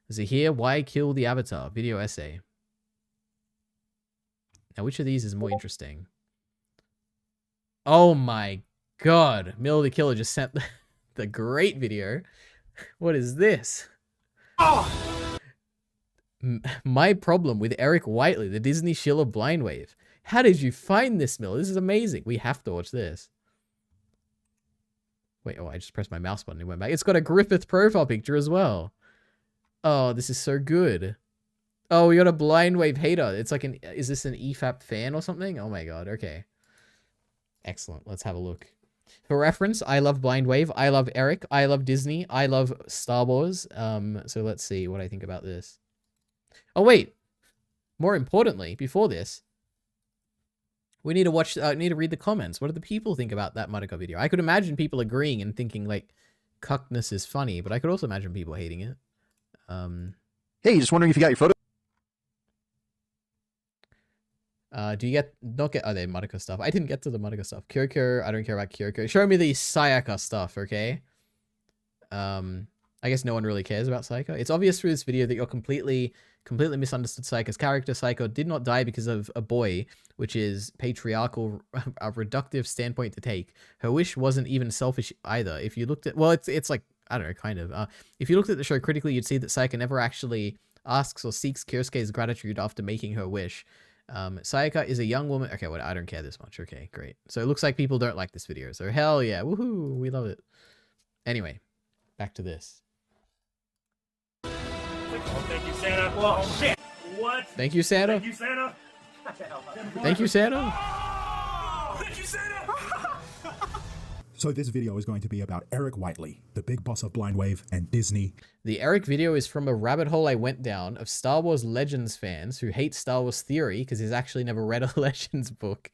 Is it here? Why kill the Avatar? Video essay. Now, which of these is more interesting? Oh my god. Mill the Killer just sent the great video. What is this? Oh! My Problem with Eric Whiteley, the Disney shill of Blindwave. How did you find this, Mill? This is amazing. We have to watch this. Wait, oh, I just pressed my mouse button and it went back. It's got a Griffith profile picture as well. Oh, this is so good. Oh, we got a Blind Wave hater. It's like is this an EFAP fan or something? Oh my god, okay. Excellent, let's have a look. For reference, I love Blind Wave, I love Eric, I love Disney, I love Star Wars. So let's see what I think about this. Oh wait, more importantly, before this, we need to watch, need to read the comments. What do the people think about that Madoka video? I could imagine people agreeing and thinking like, cuckness is funny, but I could also imagine people hating it. Hey, just wondering if you got your photo. Do you not get, oh, they Madoka stuff. I didn't get to the Madoka stuff. Kyoko, I don't care about Kyoko. Show me the Sayaka stuff, okay? I guess no one really cares about Sayaka. It's obvious through this video that you're completely misunderstood Sayaka's character. Sayaka did not die because of a boy, which is patriarchal, a reductive standpoint to take. Her wish wasn't even selfish either. If you looked at, well, it's like, I don't know, kind of. If you looked at the show critically, you'd see that Sayaka never actually asks or seeks Kyosuke's gratitude after making her wish. Sayaka is a young woman. Okay, well, I don't care this much. Okay, great. So it looks like people don't like this video. So hell yeah, woohoo, we love it. Anyway, back to this. Oh, thank you, Santa. Oh, shit. What? Thank you, Santa. Thank you, Santa. Thank you, Santa. Thank you, Santa. So this video is going to be about Eric Whiteley, the big boss of Blind Wave and Disney. The Eric video is from a rabbit hole I went down of Star Wars Legends fans who hate Star Wars theory because he's actually never read a Legends book.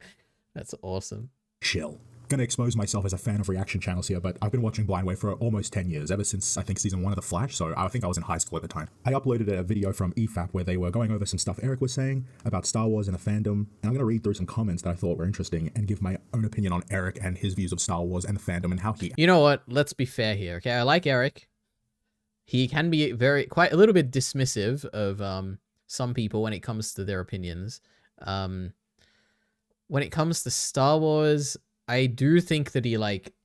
That's awesome. Shill. Gonna expose myself as a fan of reaction channels here, but I've been watching Blind Wave for almost 10 years, ever since I think season 1 of The Flash, so I think I was in high school at the time. I uploaded a video from EFAP where they were going over some stuff Eric was saying about Star Wars and the fandom, and I'm gonna read through some comments that I thought were interesting and give my own opinion on Eric and his views of Star Wars and the fandom and how he... You know what? Let's be fair here, okay? I like Eric. He can be quite a little bit dismissive of some people when it comes to their opinions. When it comes to Star Wars, I do think that he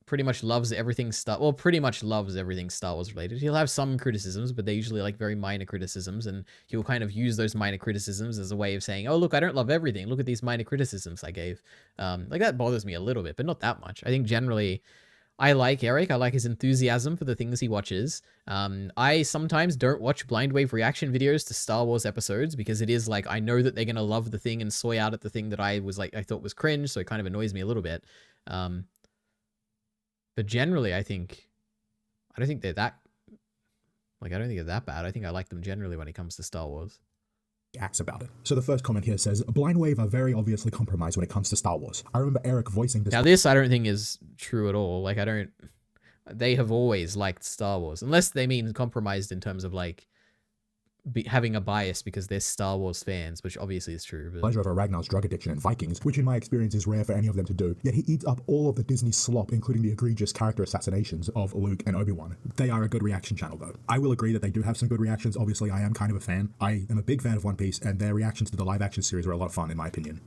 pretty much loves everything Star Wars related. He'll have some criticisms, but they're usually like very minor criticisms, and he'll kind of use those minor criticisms as a way of saying, oh, look, I don't love everything. Look at these minor criticisms I gave. Like that bothers me a little bit, but not that much. I think generally I like Eric. I like his enthusiasm for the things he watches. I sometimes don't watch Blind Wave reaction videos to Star Wars episodes because it is like, I know that they're going to love the thing and soy out at the thing that I thought was cringe. So it kind of annoys me a little bit. But generally, I don't think they're that bad. I think I like them generally when it comes to Star Wars. Acts about it. So the first comment here says, Blind Wave are very obviously compromised when it comes to Star Wars. I remember Eric voicing this. Now this I don't think is true at all. Like they have always liked Star Wars, unless they mean compromised in terms of like having a bias because they're Star Wars fans, which obviously is true. But... pleasure over Ragnar's drug addiction and Vikings, which in my experience is rare for any of them to do. Yet he eats up all of the Disney slop, including the egregious character assassinations of Luke and Obi-Wan. They are a good reaction channel though. I will agree that they do have some good reactions. Obviously, I am kind of a fan. I am a big fan of One Piece, and their reactions to the live action series were a lot of fun in my opinion.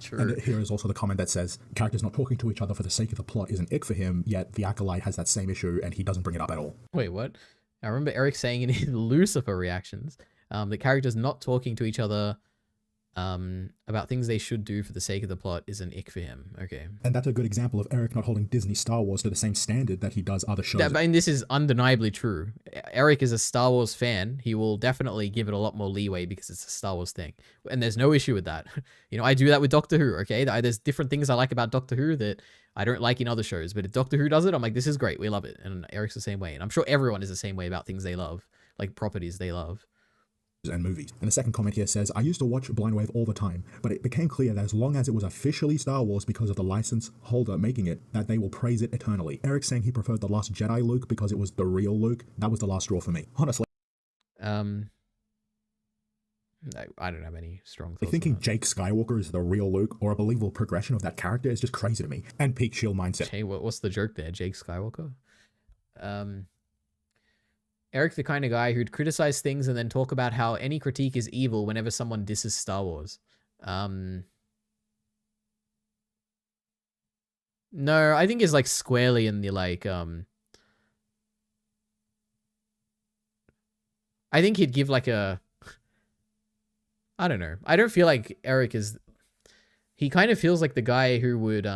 True. And here is also the comment that says, characters not talking to each other for the sake of the plot is an ick for him, yet the Acolyte has that same issue and he doesn't bring it up at all. Wait, what? I remember Eric saying in his Lucifer reactions, the characters not talking to each other about things they should do for the sake of the plot is an ick for him. Okay. And that's a good example of Eric not holding Disney Star Wars to the same standard that he does other shows. I mean, this is undeniably true. Eric is a Star Wars fan. He will definitely give it a lot more leeway because it's a Star Wars thing. And there's no issue with that. You know, I do that with Doctor Who, okay? There's different things I like about Doctor Who that I don't like in other shows. But if Doctor Who does it, I'm like, this is great. We love it. And Eric's the same way. And I'm sure everyone is the same way about things they love, like properties they love. And movies. And the second comment here says, I used to watch Blind Wave all the time, but it became clear that as long as it was officially Star Wars because of the license holder making it, that they will praise it eternally. Eric saying he preferred the Last Jedi Luke because it was the real Luke. That was the last straw for me. Honestly. I don't have any strong thoughts. Thinking Jake Skywalker is the real Luke or a believable progression of that character is just crazy to me. And peak shield mindset. Hey, what's the joke there? Jake Skywalker? Eric, the kind of guy who'd criticize things and then talk about how any critique is evil whenever someone disses Star Wars. No, I think it's like squarely in the like, I think he'd give like a, I don't know. I don't feel like Eric is, he kind of feels like the guy who would,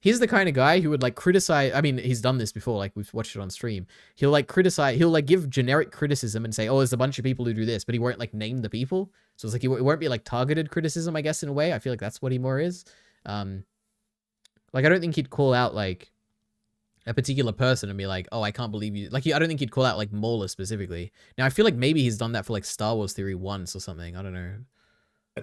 He's the kind of guy who would like criticize. I mean, he's done this before. Like we've watched it on stream. He'll like criticize. He'll like give generic criticism and say, "Oh, there's a bunch of people who do this," but he won't like name the people. So it's like it won't be like targeted criticism, I guess, in a way. I feel like that's what he more is. Like I don't think he'd call out like a particular person and be like, "Oh, I can't believe you." Like I don't think he'd call out like Mauler specifically. Now I feel like maybe he's done that for like Star Wars Theory once or something. I don't know.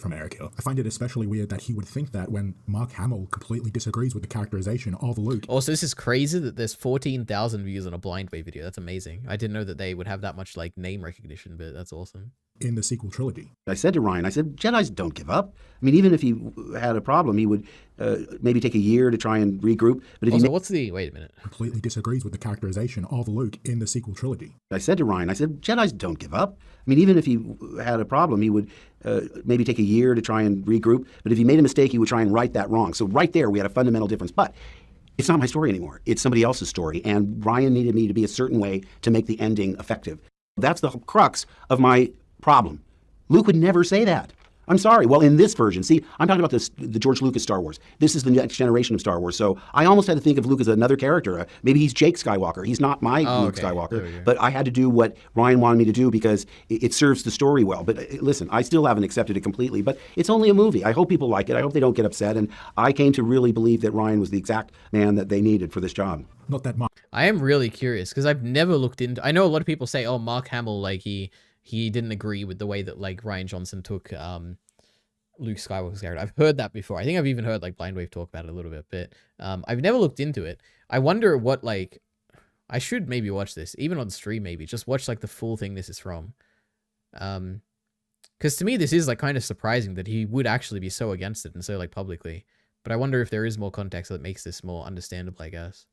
From Eric Hill. I find it especially weird that he would think that when Mark Hamill completely disagrees with the characterization of Luke. Also, this is crazy that there's 14,000 views on a Blind Wave video. That's amazing. I didn't know that they would have that much like name recognition, but that's awesome. In the sequel trilogy. I said to Ryan, I said, Jedis don't give up. I mean, even if he had a problem, he would maybe take a year to try and regroup. But if also, he what's the... Wait a minute. Completely disagrees with the characterization of Luke in the sequel trilogy. I said to Ryan, I said, Jedis don't give up. I mean, even if he had a problem, he would maybe take a year to try and regroup. But if he made a mistake, he would try and right that wrong. So right there, we had a fundamental difference. But it's not my story anymore. It's somebody else's story. And Ryan needed me to be a certain way to make the ending effective. That's the crux of my problem. Luke would never say that. I'm sorry. Well, in this version, see, I'm talking about the George Lucas Star Wars. This is the next generation of Star Wars. So I almost had to think of Luke as another character. Maybe he's Jake Skywalker. He's not my Luke Skywalker. But I had to do what Ryan wanted me to do because it serves the story well. But listen, I still haven't accepted it completely. But it's only a movie. I hope people like it. I hope they don't get upset. And I came to really believe that Ryan was the exact man that they needed for this job. Not that much. I am really curious because I've never looked into... I know a lot of people say, oh, Mark Hamill, like he didn't agree with the way that like Rian Johnson took Luke Skywalker's character. I've heard that before. I think I've even heard like Blind Wave talk about it a little bit, but I've never looked into it. I wonder what like I should maybe watch this even on stream. Maybe just watch like the full thing this is from. Because to me this is like kind of surprising that he would actually be so against it and so like publicly. But I wonder if there is more context that makes this more understandable, I guess.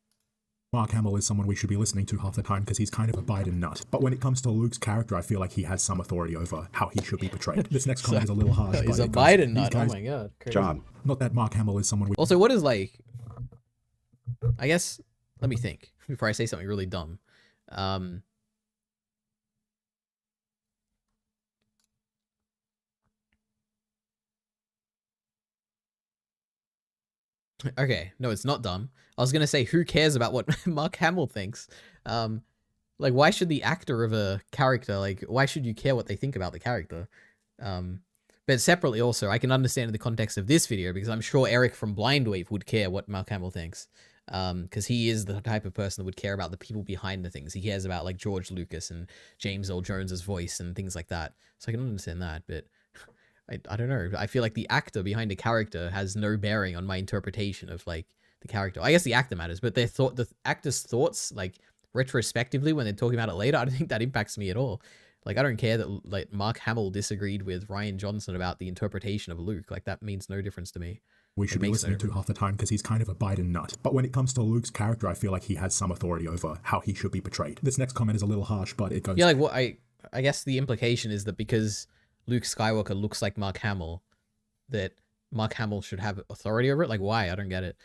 Mark Hamill is someone we should be listening to half the time because he's kind of a Biden nut. But when it comes to Luke's character, I feel like he has some authority over how he should be portrayed. This next comment is a little harsh. He's a Biden nut. Oh my god. Crazy. John. Not that Mark Hamill is someone we... Also, what is like... I guess... Let me think before I say something really dumb. Okay, no, it's not dumb. I was gonna say, who cares about what Mark Hamill thinks? Like, why should the actor of a character, like, why should you care what they think about the character? But separately also, I can understand in the context of this video, because I'm sure Eric from Blind Wave would care what Mark Hamill thinks. Because he is the type of person that would care about the people behind the things. He cares about, like, George Lucas and James Earl Jones's voice and things like that. So I can understand that, but... I don't know. I feel like the actor behind a character has no bearing on my interpretation of like the character. I guess the actor matters, but the actor's thoughts, like retrospectively when they're talking about it later, I don't think that impacts me at all. Like I don't care that like Mark Hamill disagreed with Rian Johnson about the interpretation of Luke. Like that means no difference to me. We should be listening to half the time because he's kind of a Biden nut. But when it comes to Luke's character, I feel like he has some authority over how he should be portrayed. This next comment is a little harsh, but it goes... Yeah, like what I guess the implication is that because Luke Skywalker looks like Mark Hamill, that Mark Hamill should have authority over it? Like, why? I don't get it.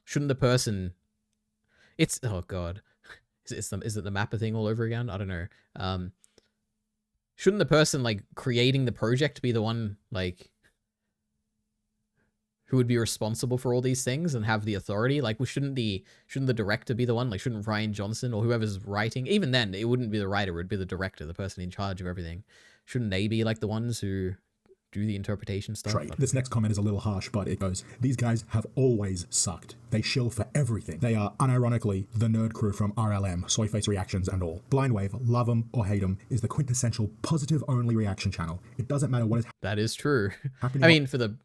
Shouldn't the person... It's... Oh, God. Is it the mapper thing all over again? I don't know. Shouldn't the person, like, creating the project be the one, like... who would be responsible for all these things and have the authority? Like, shouldn't the director be the one? Like, shouldn't Rian Johnson or whoever's writing, even then, it wouldn't be the writer, it would be the director, the person in charge of everything. Shouldn't they be like the ones who do the interpretation stuff? This next comment is a little harsh, but it goes, these guys have always sucked. They shill for everything. They are, unironically, the nerd crew from RLM, Soy Face Reactions and all. Blind Wave, love them or hate them, is the quintessential positive-only reaction channel. It doesn't matter what is That is true. I mean, for the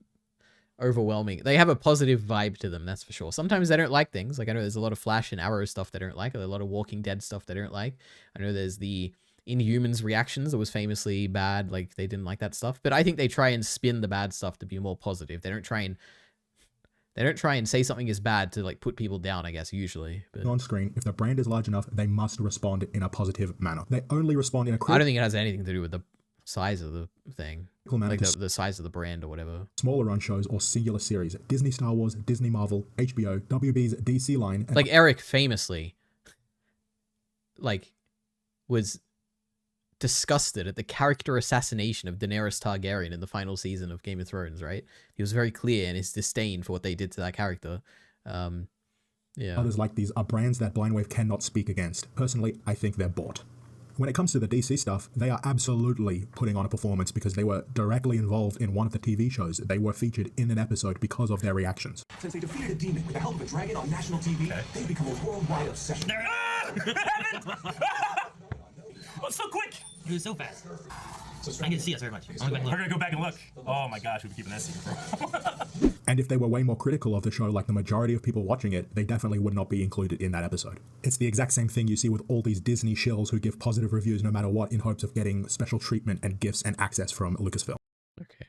overwhelming, they have a positive vibe to them, that's for sure. Sometimes they don't like things. Like I know there's a lot of Flash and Arrow stuff they don't like, or a lot of Walking Dead stuff they don't like. I know there's the Inhumans reactions that was famously bad, like they didn't like that stuff. But I think they try and spin the bad stuff to be more positive. They don't try and say something is bad to like put people down, I guess, usually. But on screen, if the brand is large enough, they must respond in a positive manner. They only respond in a I don't think it has anything to do with the size of the thing, like the size of the brand or whatever. Smaller run shows or singular series. Disney Star Wars, Disney Marvel, HBO, WB's DC line. Like Eric famously, like, was disgusted at the character assassination of Daenerys Targaryen in the final season of Game of Thrones, right? He was very clear in his disdain for what they did to that character. Yeah. Others like these are brands that Blindwave cannot speak against. Personally, I think they're bought. When it comes to the DC stuff, they are absolutely putting on a performance because they were directly involved in one of the TV shows. They were featured in an episode because of their reactions. Since they defeated a demon with the help of a dragon on national TV, they become a worldwide obsession. Oh, so quick! It was so fast. I can see us very much. We're gonna go back and look. Oh my gosh, we'll be keeping that secret. And if they were way more critical of the show, like the majority of people watching it, they definitely would not be included in that episode. It's the exact same thing you see with all these Disney shills who give positive reviews no matter what in hopes of getting special treatment and gifts and access from Lucasfilm. Okay.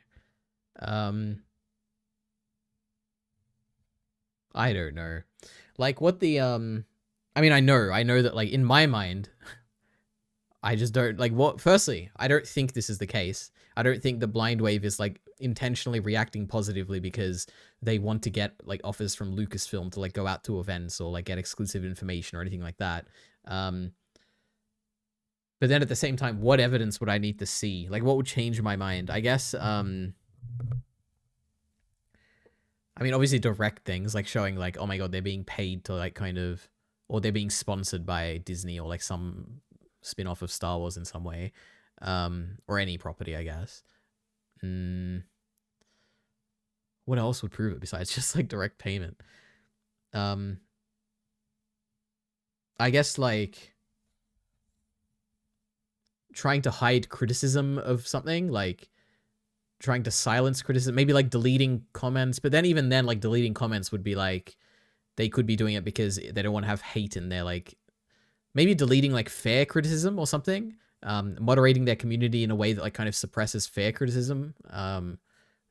I don't know. Like what the I mean, I know that like in my mind I just don't like what firstly, I don't think this is the case. I don't think the Blindwave is like intentionally reacting positively because they want to get like offers from Lucasfilm to like go out to events or like get exclusive information or anything like that. But then at the same time, what evidence would I need to see? Like what would change my mind? I guess I mean obviously direct things like showing like, oh my god, they're being paid to like kind of, or they're being sponsored by Disney or like some spin-off of Star Wars in some way, or any property, I guess. What else would prove it besides just like direct payment? I guess like trying to hide criticism of something, like trying to silence criticism, maybe like deleting comments, but then even then like deleting comments would be like they could be doing it because they don't want to have hate in there, like maybe deleting like fair criticism or something, moderating their community in a way that like kind of suppresses fair criticism.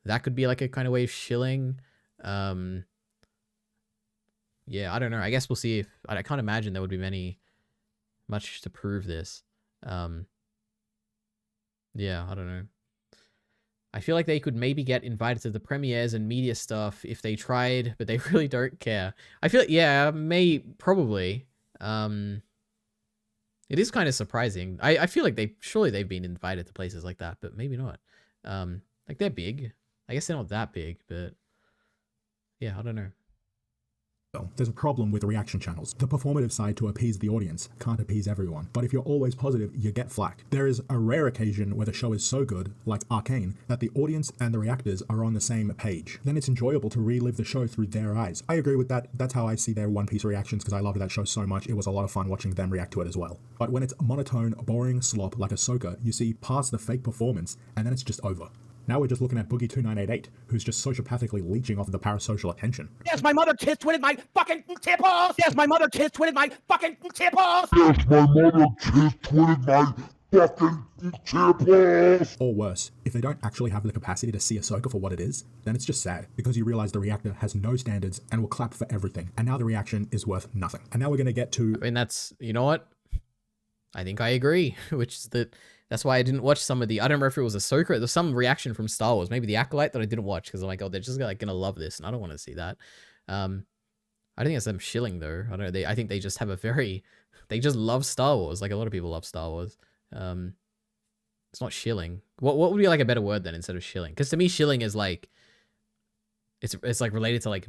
That could be like a kind of way of shilling. Yeah, I don't know. I guess we'll see if I can't imagine there would be much to prove this. Yeah, I don't know. I feel like they could maybe get invited to the premieres and media stuff if they tried, but they really don't care. I feel like, yeah, probably. It is kind of surprising. I feel like surely they've been invited to places like that, but maybe not. Like they're big. I guess they're not that big, but yeah, I don't know. There's a problem with reaction channels. The performative side to appease the audience can't appease everyone. But if you're always positive, you get flack. There is a rare occasion where the show is so good, like Arcane, that the audience and the reactors are on the same page. Then it's enjoyable to relive the show through their eyes. I agree with that. That's how I see their One Piece reactions because I loved that show so much. It was a lot of fun watching them react to it as well. But when it's monotone, boring slop like Ahsoka, you see past the fake performance and then it's just over. Now we're just looking at Boogie2988, who's just sociopathically leeching off of the parasocial attention. Yes, my mother kiss twitted my fucking tip off! Yes, my mother kiss twitted my fucking tip off! Yes, my mother kiss twitted my fucking tip off! Or worse, if they don't actually have the capacity to see Ahsoka for what it is, then it's just sad, because you realize the reactor has no standards and will clap for everything, and now the reaction is worth nothing. And now we're gonna get to... I mean, that's, you know what? I think I agree, which is that that's why I didn't watch some of the, I don't remember if it was Ahsoka, there's some reaction from Star Wars, maybe the Acolyte that I didn't watch, because I'm like, oh, they're just like gonna love this, and I don't want to see that. I don't think it's them shilling though. I don't know, I think they just have they just love Star Wars, like a lot of people love Star Wars. It's not shilling. What would be like a better word then instead of shilling? Because to me, shilling is like, it's like related to like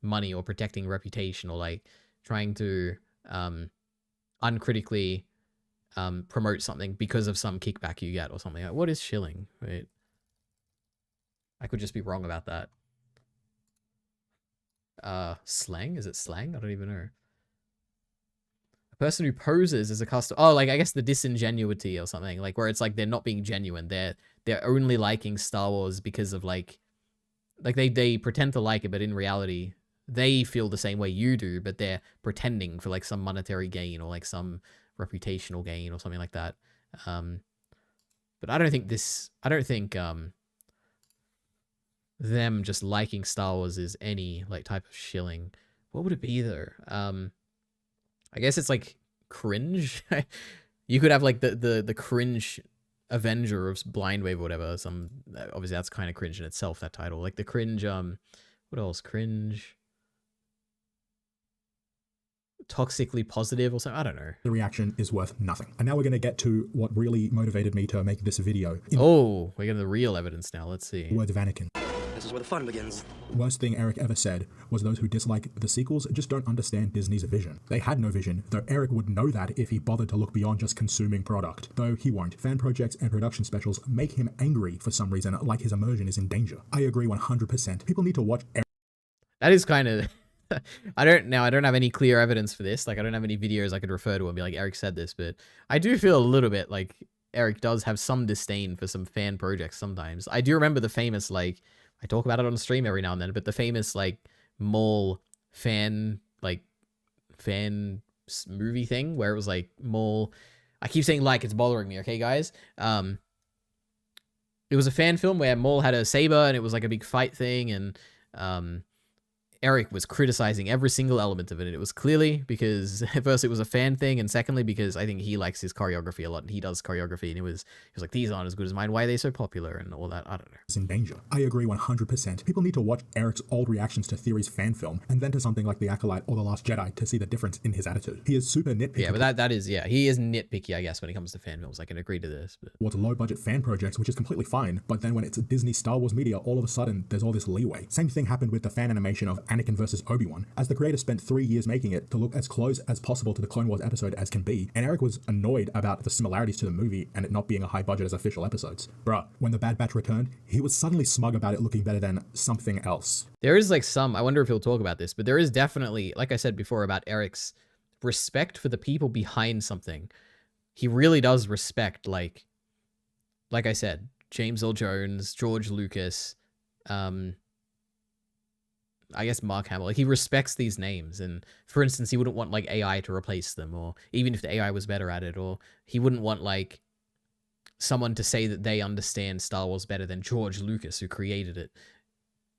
money or protecting reputation or like trying to uncritically promote something because of some kickback you get or something. Like, what is shilling? Wait, I could just be wrong about that. Slang? Is it slang? I don't even know. A person who poses as a customer. Oh, like I guess the disingenuity or something. Like where it's like they're not being genuine. They're only liking Star Wars because of like they pretend to like it, but in reality they feel the same way you do, but they're pretending for like some monetary gain or like some reputational gain or something like that. But I don't think them just liking Star Wars is any like type of shilling. What would it be though? I guess it's like cringe. You could have like the cringe Avenger of Blindwave or whatever. Obviously that's kind of cringe in itself, that title. Like the cringe, what else? Cringe toxically positive or something. I don't know. The reaction is worth nothing. And now we're going to get to what really motivated me to make this video. Oh, we're getting the real evidence now. Let's see. Words of Anakin. This is where the fun begins. Worst thing Eric ever said was those who dislike the sequels just don't understand Disney's vision. They had no vision, though Eric would know that if he bothered to look beyond just consuming product. Though he won't. Fan projects and production specials make him angry for some reason, like his immersion is in danger. I agree 100%. People need to watch Eric. That is kind of... I don't have any clear evidence for this. Like, I don't have any videos I could refer to and be like, Eric said this, but I do feel a little bit like Eric does have some disdain for some fan projects sometimes. I do remember the famous, like, I talk about it on the stream every now and then, but the famous, like, mall fan movie thing where it was, like, mall... I keep saying like, it's bothering me, okay, guys? It was a fan film where Maul had a saber and it was, like, a big fight thing, and, Eric was criticizing every single element of it. And it was clearly because first it was a fan thing, and secondly because I think he likes his choreography a lot, and he does choreography, and he was like, these aren't as good as mine. Why are they so popular and all that? I don't know. Is in danger. I agree 100%. People need to watch Eric's old reactions to Theory's fan film, and then to something like The Acolyte or The Last Jedi to see the difference in his attitude. He is super nitpicky. Yeah, but that is, yeah, he is nitpicky, I guess, when it comes to fan films. I can agree to this. But what's low-budget fan projects, which is completely fine, but then when it's a Disney Star Wars media, all of a sudden, there's all this leeway. Same thing happened with the fan animation of Anakin versus Obi-Wan. As the creator spent 3 years making it to look as close as possible to the Clone Wars episode as can be, and Eric was annoyed about the similarities to the movie and it not being a high budget as official episodes. Bruh, when the Bad Batch returned, he was suddenly smug about it looking better than something else. There is like I wonder if he'll talk about this, but there is definitely, like I said before, about Eric's respect for the people behind something. He really does respect, like I said, James Earl Jones, George Lucas, I guess Mark Hamill. Like, he respects these names, and for instance, he wouldn't want like AI to replace them, or even if the AI was better at it, or he wouldn't want like someone to say that they understand Star Wars better than George Lucas, who created it.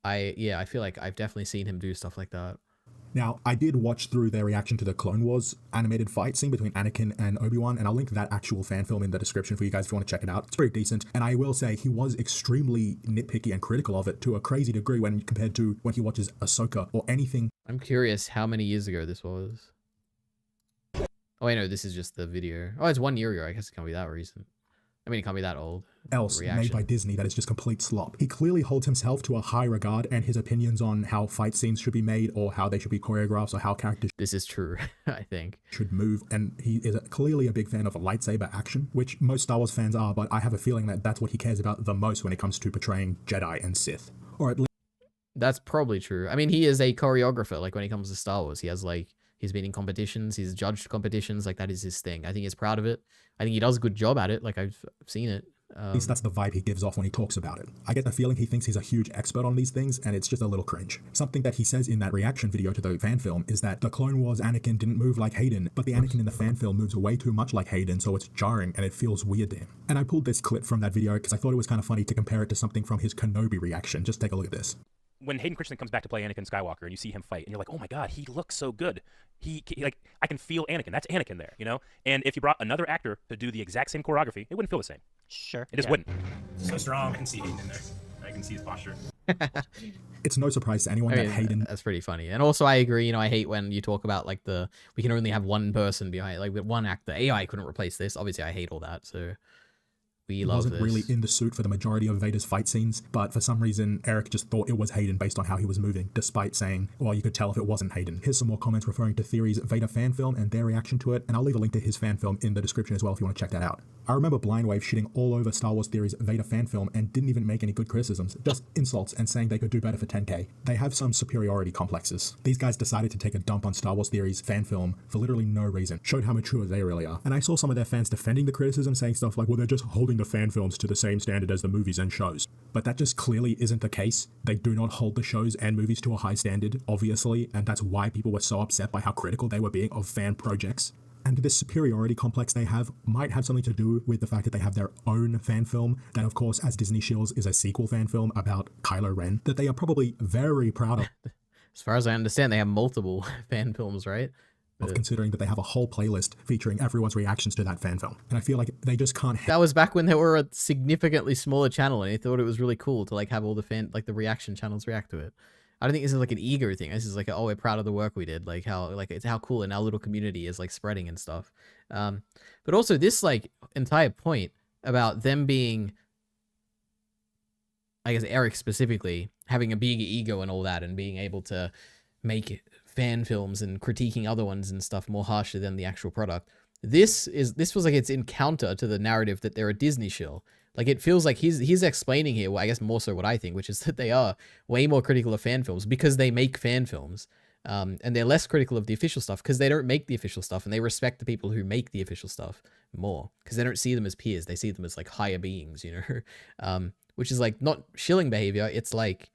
I feel like I've definitely seen him do stuff like that. Now, I did watch through their reaction to the Clone Wars animated fight scene between Anakin and Obi-Wan, and I'll link that actual fan film in the description for you guys if you want to check it out. It's pretty decent, and I will say he was extremely nitpicky and critical of it to a crazy degree when compared to when he watches Ahsoka or anything. I'm curious how many years ago this was. Oh, wait, no, this is just the video. Oh, it's 1 year ago. I guess it can't be that recent. I mean, it can't be that old. Else made by Disney that is just complete slop. He clearly holds himself to a high regard, and his opinions on how fight scenes should be made or how they should be choreographed or how characters... This is true, I think. ...should move, and he is clearly a big fan of lightsaber action, which most Star Wars fans are, but I have a feeling that that's what he cares about the most when it comes to portraying Jedi and Sith. Or at least... That's probably true. I mean, he is a choreographer, like when it comes to Star Wars. He has like... He's been in competitions, he's judged competitions, like that is his thing. I think he's proud of it. I think he does a good job at it, like I've seen it. At least that's the vibe he gives off when he talks about it. I get the feeling he thinks he's a huge expert on these things, and it's just a little cringe. Something that he says in that reaction video to the fan film is that the Clone Wars Anakin didn't move like Hayden, but the Anakin in the fan film moves way too much like Hayden, so it's jarring and it feels weird to him. And I pulled this clip from that video because I thought it was kind of funny to compare it to something from his Kenobi reaction. Just take a look at this. When Hayden Christensen comes back to play Anakin Skywalker and you see him fight and you're like, oh my god, he looks so good. He like, I can feel Anakin. That's Anakin there, you know? And if you brought another actor to do the exact same choreography, it wouldn't feel the same. Sure. It just wouldn't. So strong. I can see Hayden in there. I can see his posture. It's no surprise to anyone that Hayden... That's pretty funny. And also I agree, you know, I hate when you talk about like we can only have one person behind, like with one actor. AI couldn't replace this. Obviously I hate all that, so... He wasn't really in the suit for the majority of Vader's fight scenes, but for some reason, Eric just thought it was Hayden based on how he was moving, despite saying, well, you could tell if it wasn't Hayden. Here's some more comments referring to Theory's Vader fan film and their reaction to it, and I'll leave a link to his fan film in the description as well if you want to check that out. I remember Blindwave shitting all over Star Wars Theory's Vader fan film and didn't even make any good criticisms, just insults and saying they could do better for 10K. They have some superiority complexes. These guys decided to take a dump on Star Wars Theory's fan film for literally no reason, showed how mature they really are. And I saw some of their fans defending the criticism, saying stuff like, well, they're just holding the fan films to the same standard as the movies and shows. But that just clearly isn't the case. They do not hold the shows and movies to a high standard, obviously, and that's why people were so upset by how critical they were being of fan projects. And this superiority complex they have might have something to do with the fact that they have their own fan film that, of course, as Disney shields, is a sequel fan film about Kylo Ren that they are probably very proud of. As far as I understand, they have multiple fan films, right? Of considering that they have a whole playlist featuring everyone's reactions to that fan film. And I feel like they just can't... That was back when they were a significantly smaller channel, and they thought it was really cool to like have all the the reaction channels react to it. I don't think this is like an ego thing. This is like, oh, we're proud of the work we did. Like how, like it's how cool and our little community is like spreading and stuff. But also this like entire point about them being, I guess Eric specifically, having a big ego and all that, and being able to make fan films and critiquing other ones and stuff more harshly than the actual product. This was like its encounter to the narrative that they're a Disney shill. Like it feels like he's explaining here, well, I guess more so what I think, which is that they are way more critical of fan films because they make fan films. And they're less critical of the official stuff because they don't make the official stuff, and they respect the people who make the official stuff more because they don't see them as peers. They see them as like higher beings, you know, which is like not shilling behavior. It's like,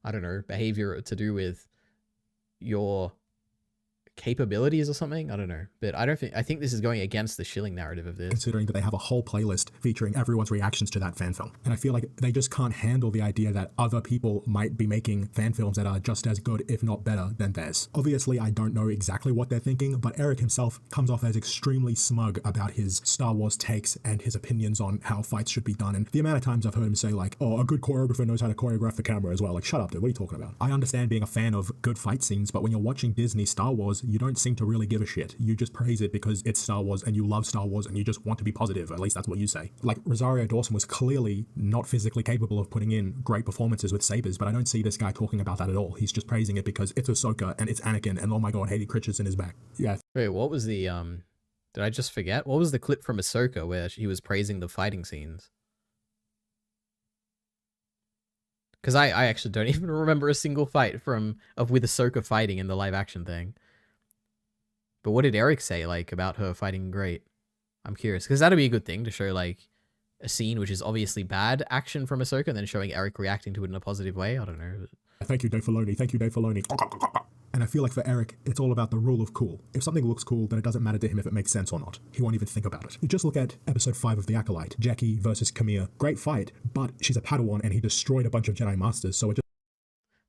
I don't know, behavior to do with your capabilities or something. I don't know, but I think this is going against the shilling narrative of this, considering that they have a whole playlist featuring everyone's reactions to that fan film. And I feel like they just can't handle the idea that other people might be making fan films that are just as good, if not better, than theirs. Obviously, I don't know exactly what they're thinking, but Eric himself comes off as extremely smug about his Star Wars takes and his opinions on how fights should be done. And the amount of times I've heard him say like, oh, a good choreographer knows how to choreograph the camera as well. Like, shut up, dude, what are you talking about? I understand being a fan of good fight scenes, but when you're watching Disney Star Wars, you don't seem to really give a shit. You just praise it because it's Star Wars and you love Star Wars and you just want to be positive. At least that's what you say. Like, Rosario Dawson was clearly not physically capable of putting in great performances with sabers, but I don't see this guy talking about that at all. He's just praising it because it's Ahsoka and it's Anakin and oh my god, Hayden Christensen is back. Yeah. Wait, what was the did I just forget? What was the clip from Ahsoka where he was praising the fighting scenes? Because I actually don't even remember a single fight with Ahsoka fighting in the live action thing. But what did Eric say, like, about her fighting great? I'm curious, because that'd be a good thing to show, like, a scene which is obviously bad action from Ahsoka, and then showing Eric reacting to it in a positive way. I don't know. Thank you, Dave Filoni. Thank you, Dave Filoni. And I feel like for Eric, it's all about the rule of cool. If something looks cool, then it doesn't matter to him if it makes sense or not. He won't even think about it. You just look at episode 5 of The Acolyte, Jackie versus Camille. Great fight, but she's a Padawan and he destroyed a bunch of Jedi Masters, so it just...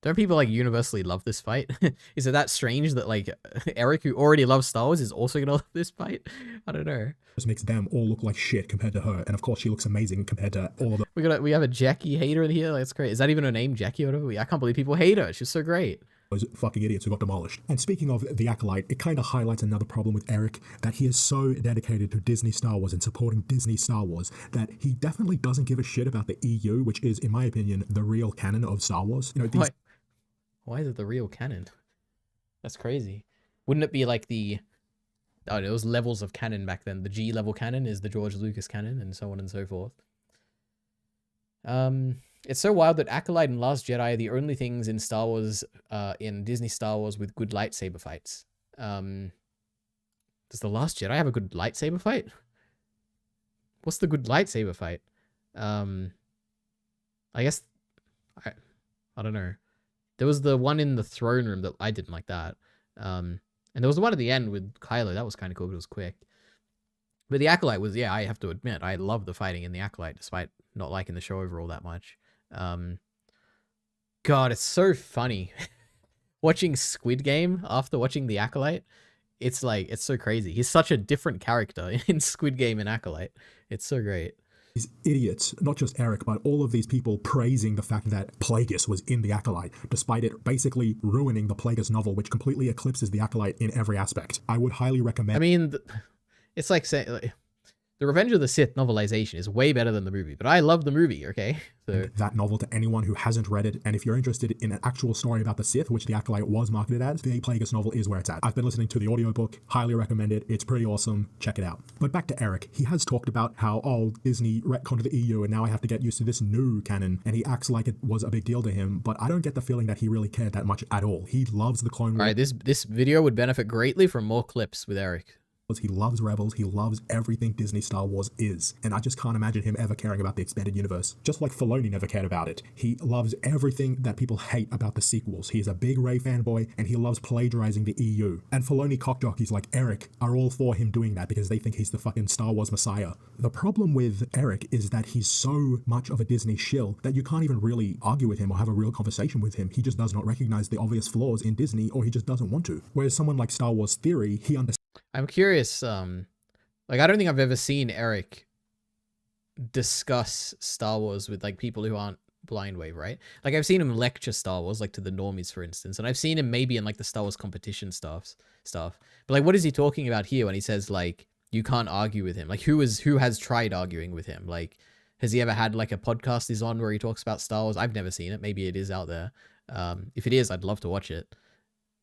Don't people, like, universally love this fight? Is it that strange that, like, Eric, who already loves Star Wars, is also gonna love this fight? I don't know. Just makes them all look like shit compared to her, and of course she looks amazing compared to all of them. We have a Jackie hater in here. That's great. Is that even her name, Jackie or whatever? I can't believe people hate her. She's so great. Those fucking idiots who got demolished. And speaking of The Acolyte, it kind of highlights another problem with Eric, that he is so dedicated to Disney Star Wars and supporting Disney Star Wars that he definitely doesn't give a shit about the EU, which is, in my opinion, the real canon of Star Wars. You know, Why is it the real canon? That's crazy. Wouldn't it be like there was levels of canon back then. The G level canon is the George Lucas canon, and so on and so forth. It's so wild that Acolyte and Last Jedi are the only things in Star Wars, in Disney Star Wars with good lightsaber fights. Does The Last Jedi have a good lightsaber fight? What's the good lightsaber fight? I guess, I don't know. There was the one in the throne room that I didn't like that. And there was the one at the end with Kylo. That was kind of cool, but it was quick. But the Acolyte was, yeah, I have to admit, I love the fighting in the Acolyte, despite not liking the show overall that much. God, it's so funny. Watching Squid Game after watching the Acolyte, it's like, it's so crazy. He's such a different character in Squid Game and Acolyte. It's so great. These idiots, not just Eric, but all of these people praising the fact that Plagueis was in The Acolyte, despite it basically ruining the Plagueis novel, which completely eclipses The Acolyte in every aspect. I would highly recommend... I mean, it's like saying... Like, the Revenge of the Sith novelization is way better than the movie, but I love the movie, okay? So that novel to anyone who hasn't read it, and if you're interested in an actual story about the Sith, which The Acolyte was marketed as, the Plagueis novel is where it's at. I've been listening to the audiobook, highly recommend it, it's pretty awesome, check it out. But back to Eric, he has talked about how, oh, Disney retconned the EU and now I have to get used to this new canon, and he acts like it was a big deal to him, but I don't get the feeling that he really cared that much at all. He loves the Clone Wars. Alright, this video would benefit greatly from more clips with Eric. He loves Rebels, he loves everything Disney Star Wars is, and I just can't imagine him ever caring about the expanded universe, just like Filoni never cared about it. He loves everything that people hate about the sequels. He is a big Rey fanboy, and he loves plagiarizing the EU. And Filoni cockjockeys like Eric are all for him doing that because they think he's the fucking Star Wars messiah. The problem with Eric is that he's so much of a Disney shill that you can't even really argue with him or have a real conversation with him. He just does not recognize the obvious flaws in Disney, or he just doesn't want to. Whereas someone like Star Wars Theory, he understands. I'm curious, like, I don't think I've ever seen Eric discuss Star Wars with, like, people who aren't Blind Wave, right? Like I've seen him lecture Star Wars, like to the normies, for instance, and I've seen him maybe in like the Star Wars competition stuff. But like, what is he talking about here when he says like you can't argue with him? Like who has tried arguing with him? Like has he ever had like a podcast he's on where he talks about Star Wars? I've never seen it. Maybe it is out there. If it is, I'd love to watch it.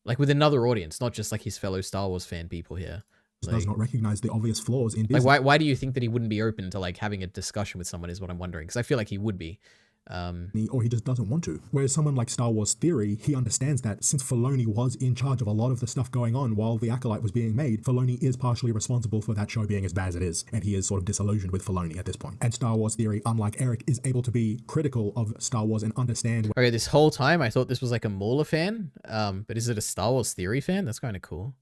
Like with another audience, not just like his fellow Star Wars fan people here. Like, does not recognize the obvious flaws in Disney. like why do you think that he wouldn't be open to like having a discussion with someone is what I'm wondering, because I feel like he would be. Or he just doesn't want to. Whereas someone like Star Wars Theory, he understands that since Filoni was in charge of a lot of the stuff going on while The Acolyte was being made, Filoni is partially responsible for that show being as bad as it is, and he is sort of disillusioned with Filoni at this point. And Star Wars Theory, unlike Eric, is able to be critical of Star Wars and understand... Okay, this whole time I thought this was like a Mauler fan, but is it a Star Wars Theory fan? That's kind of cool.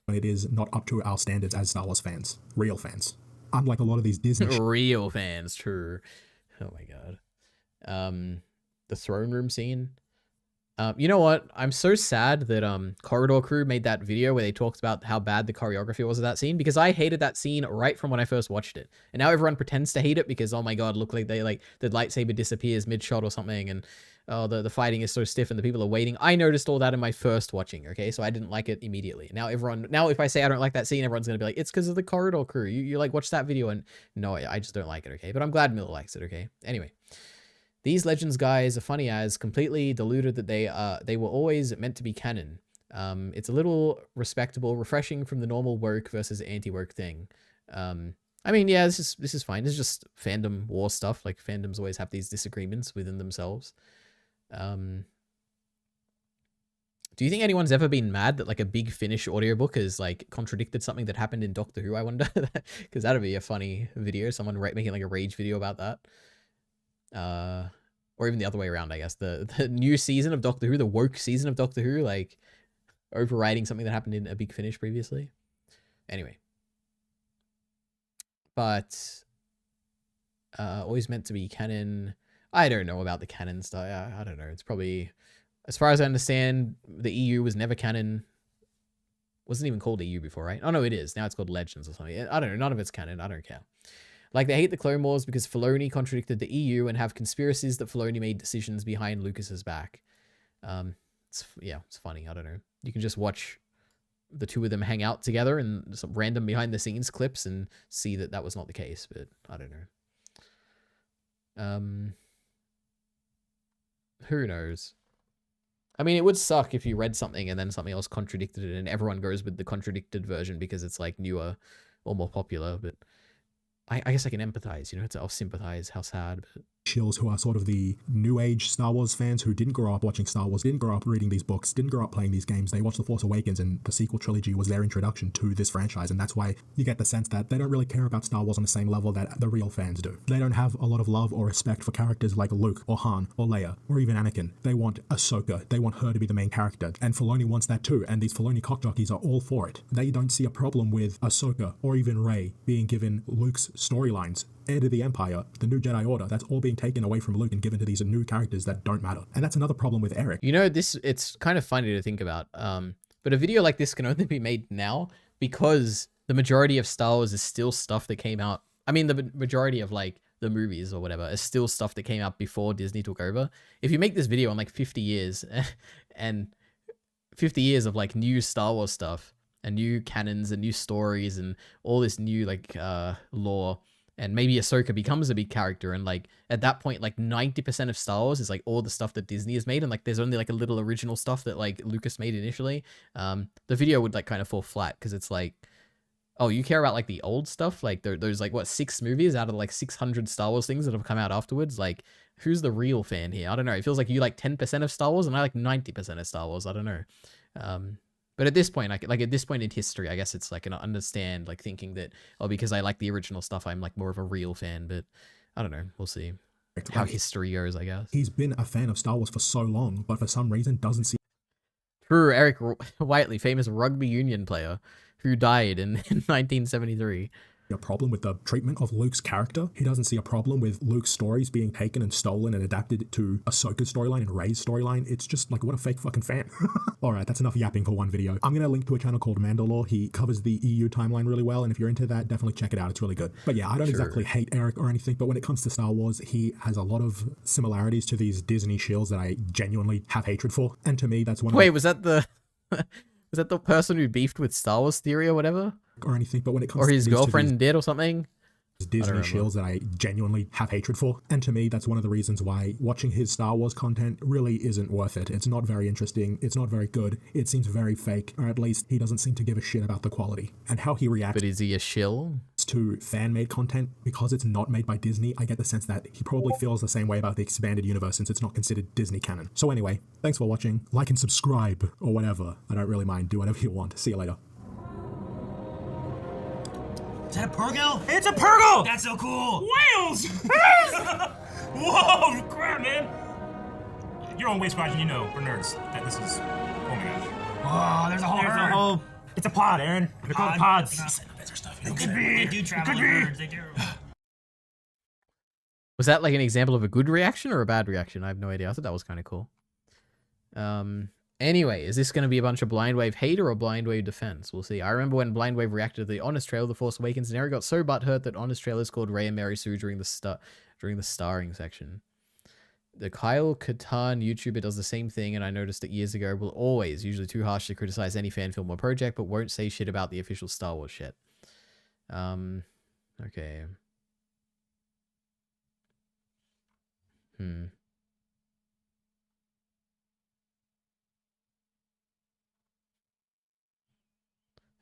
When it is not up to our standards as Star Wars fans, real fans. Unlike a lot of these Disney... Real fans, true. Oh my god. The throne room scene. You know what? I'm so sad that Corridor Crew made that video where they talked about how bad the choreography was of that scene, because I hated that scene right from when I first watched it. And now everyone pretends to hate it because, oh my god, look like they like the lightsaber disappears mid-shot or something, and oh the fighting is so stiff and the people are waiting. I noticed all that in my first watching, okay? So I didn't like it immediately. Now if I say I don't like that scene, everyone's gonna be like, it's because of the Corridor Crew. You like watch that video, and no, I just don't like it, okay? But I'm glad Miller likes it, okay? Anyway. These Legends guys are funny as completely deluded that they were always meant to be canon. It's a little respectable, refreshing from the normal woke versus anti-woke thing. I mean, yeah, this is fine. This is just fandom war stuff. Like fandoms always have these disagreements within themselves. Do you think anyone's ever been mad that like a Big Finish audiobook has like contradicted something that happened in Doctor Who? I wonder, because that'd be a funny video. Someone making like a rage video about that. Or even the other way around, I guess. The new season of Doctor Who, the woke season of Doctor Who, like overriding something that happened in a Big Finish previously. Anyway. But always meant to be canon. I don't know about the canon stuff. I don't know. It's probably, as far as I understand, the EU was never canon. Wasn't even called EU before, right? Oh no, it is. Now it's called Legends or something. I don't know. None of it's canon. I don't care. Like, they hate the Clone Wars because Filoni contradicted the EU and have conspiracies that Filoni made decisions behind Lucas's back. It's funny. I don't know. You can just watch the two of them hang out together and some random behind-the-scenes clips and see that that was not the case, but I don't know. Who knows? I mean, it would suck if you read something and then something else contradicted it and everyone goes with the contradicted version because it's, like, newer or more popular, but... I guess I can empathize, you know, I'll sympathize, how sad, but... Shills who are sort of the new age Star Wars fans who didn't grow up watching Star Wars, didn't grow up reading these books, didn't grow up playing these games. They watched The Force Awakens and the sequel trilogy was their introduction to this franchise, and that's why you get the sense that they don't really care about Star Wars on the same level that the real fans do. They don't have a lot of love or respect for characters like Luke or Han or Leia or even Anakin. They want Ahsoka. They want her to be the main character, and Filoni wants that too, and these Filoni cockjockeys are all for it. They don't see a problem with Ahsoka or even Rey being given Luke's storylines. Heir to the Empire, the new Jedi Order, that's all being taken away from Luke and given to these new characters that don't matter. And that's another problem with Eric. You know, it's kind of funny to think about. But a video like this can only be made now because the majority of Star Wars is still stuff that came out. I mean, the majority of like the movies or whatever is still stuff that came out before Disney took over. If you make this video in like 50 years and 50 years of like new Star Wars stuff and new canons and new stories and all this new like lore, and maybe Ahsoka becomes a big character, and like at that point, like 90% of Star Wars is like all the stuff that Disney has made, and like there's only like a little original stuff that like Lucas made initially. The video would like kind of fall flat because it's like, oh, you care about like the old stuff, like there's like what 6 movies out of like 600 Star Wars things that have come out afterwards. Like, who's the real fan here? I don't know. It feels like you like 10% of Star Wars, and I like 90% of Star Wars. I don't know. But at this point, like at this point in history, I guess it's like an understand, like thinking that, oh, because I like the original stuff, I'm like more of a real fan. But I don't know. We'll see how history goes, I guess. He's been a fan of Star Wars for so long, but for some reason doesn't see... True, Eric Whiteley, famous rugby union player who died in 1973. a problem with the treatment of Luke's character. He doesn't see a problem with Luke's stories being taken and stolen and adapted to Ahsoka's storyline and Rey's storyline. It's just like, what a fake fucking fan. Alright, that's enough yapping for one video. I'm gonna link to a channel called Mandalore. He covers the EU timeline really well, and if you're into that, definitely check it out. It's really good. But yeah, I don't exactly hate Eric or anything, but when it comes to Star Wars, he has a lot of similarities to these Disney shills that I genuinely have hatred for. And to me, that's one of Wait, was that the... was that the person who beefed with Star Wars Theory or whatever? Or anything, but when it comes or to his these girlfriend did or something? Disney shills that I genuinely have hatred for. And to me, that's one of the reasons why watching his Star Wars content really isn't worth it. It's not very interesting. It's not very good. It seems very fake, or at least he doesn't seem to give a shit about the quality. And how he reacts But is he a shill? to fan-made content, because it's not made by Disney, I get the sense that he probably feels the same way about the expanded universe since it's not considered Disney canon. So anyway, thanks for watching. Like and subscribe, or whatever. I don't really mind. Do whatever you want. See you later. Is that a Purgle? It's a Purgle! That's so cool! Whales! Whoa, crap, man! You're on Waste Squad, you know, for nerds, that this is... Oh my gosh. Oh, there's a whole herd. It's a pod, Aaron. They're called pods. It could be. They do travel in herds, they do. Was that like an example of a good reaction or a bad reaction? I have no idea. I thought that was kind of cool. Anyway, is this going to be a bunch of Blind Wave hate or a Blind Wave defense? We'll see. I remember when Blind Wave reacted to the Honest trailer, The Force Awakens, and Eric got so butthurt that Honest trailers called Rey and Mary Sue during the starring section. The Kyle Katarn YouTuber does the same thing, and I noticed it years ago. Will always, usually too harsh to criticize any fan film or project, but won't say shit about the official Star Wars shit. Okay.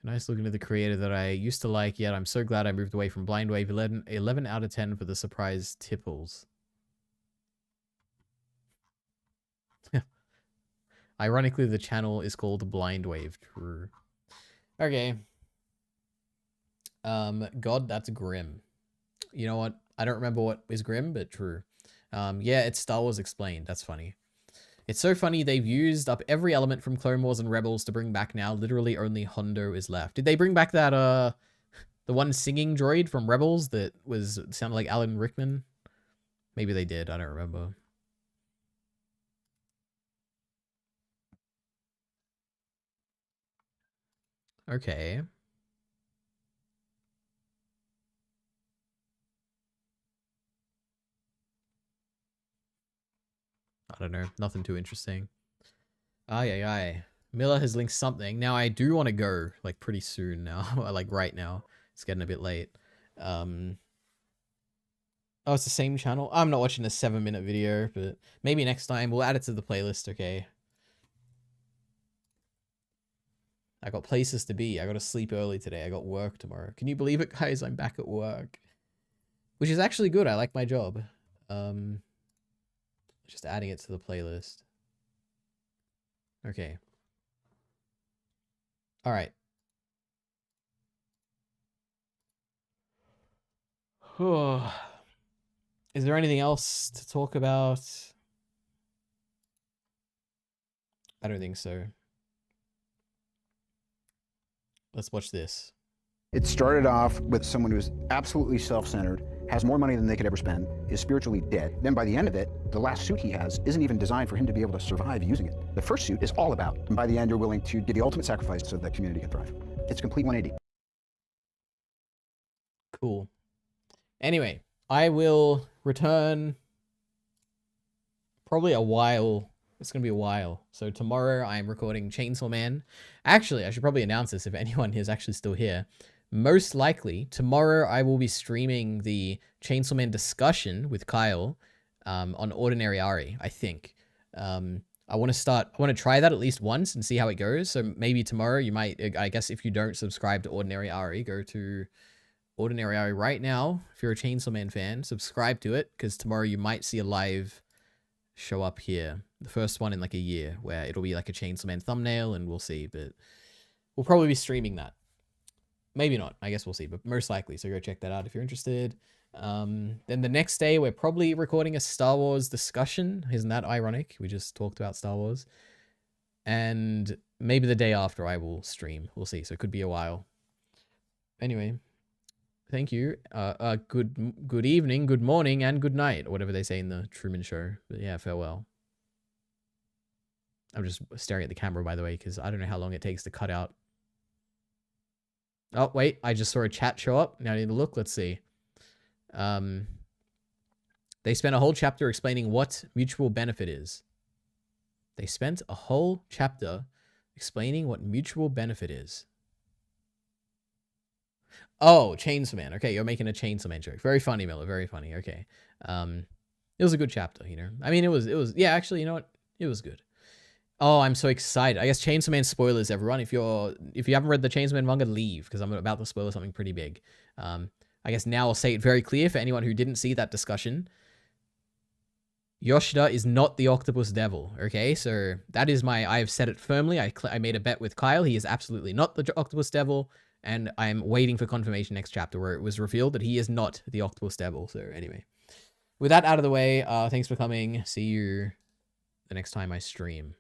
Nice looking at the creator that I used to like, yet I'm so glad I moved away from Blind Wave. 11 out of 10 for the surprise tipples. Ironically, the channel is called Blind Wave. True. Okay. God, that's grim. You know what? I don't remember what is grim, but true. Yeah, it's Star Wars Explained. That's funny. It's so funny they've used up every element from Clone Wars and Rebels to bring back now. Literally only Hondo is left. Did they bring back that, the one singing droid from Rebels that sounded like Alan Rickman? Maybe they did. I don't remember. Okay. I don't know. Nothing too interesting. Aye. Miller has linked something. Now I do want to go, like, pretty soon now. Like, right now. It's getting a bit late. Oh, it's the same channel? I'm not watching a 7-minute video, but maybe next time. We'll add it to the playlist, okay? I got places to be. I got to sleep early today. I got work tomorrow. Can you believe it, guys? I'm back at work. Which is actually good. I like my job. Just adding it to the playlist. Okay. All right. Is there anything else to talk about? I don't think so. Let's watch this. It started off with someone who's absolutely self-centered, has more money than they could ever spend, is spiritually dead. Then by the end of it, the last suit he has isn't even designed for him to be able to survive using it. The first suit is all about, and by the end, you're willing to give the ultimate sacrifice so that community can thrive. It's a complete 180. Cool. Anyway, I will return probably a while. It's going to be a while. So tomorrow I'm recording Chainsaw Man. Actually, I should probably announce this if anyone is actually still here. Most likely, tomorrow I will be streaming the Chainsaw Man discussion with Kyle on Ordinary Ari, I think. I want to try that at least once and see how it goes. So maybe tomorrow you might, I guess if you don't subscribe to Ordinary Ari, go to Ordinary Ari right now. If you're a Chainsaw Man fan, subscribe to it, because tomorrow you might see a live show up here. The first one in like a year, where it'll be like a Chainsaw Man thumbnail, and we'll see. But we'll probably be streaming that. Maybe not. I guess we'll see, but most likely. So go check that out if you're interested. Then the next day, we're probably recording a Star Wars discussion. Isn't that ironic? We just talked about Star Wars. And maybe the day after I will stream. We'll see. So it could be a while. Anyway, Thank you. Good evening, good morning, and good night, or whatever they say in the Truman Show. But yeah, farewell. I'm just staring at the camera, by the way, because I don't know how long it takes to cut out. Oh, wait, I just saw a chat show up. Now I need to look. Let's see. They spent a whole chapter explaining what mutual benefit is. They spent a whole chapter explaining what mutual benefit is. Oh, Chainsaw Man. Okay, you're making a Chainsaw Man joke. Very funny, Miller. Very funny. Okay. It was a good chapter, you know. I mean, it was, yeah, actually, you know what? It was good. Oh, I'm so excited. I guess Chainsaw Man spoilers, everyone. If you haven't read the Chainsaw Man manga, leave, because I'm about to spoil something pretty big. I guess now I'll say it very clear for anyone who didn't see that discussion. Yoshida is not the octopus devil, okay? So that is I have said it firmly. I made a bet with Kyle. He is absolutely not the octopus devil, and I'm waiting for confirmation next chapter where it was revealed that he is not the octopus devil. So anyway, with that out of the way, thanks for coming. See you the next time I stream.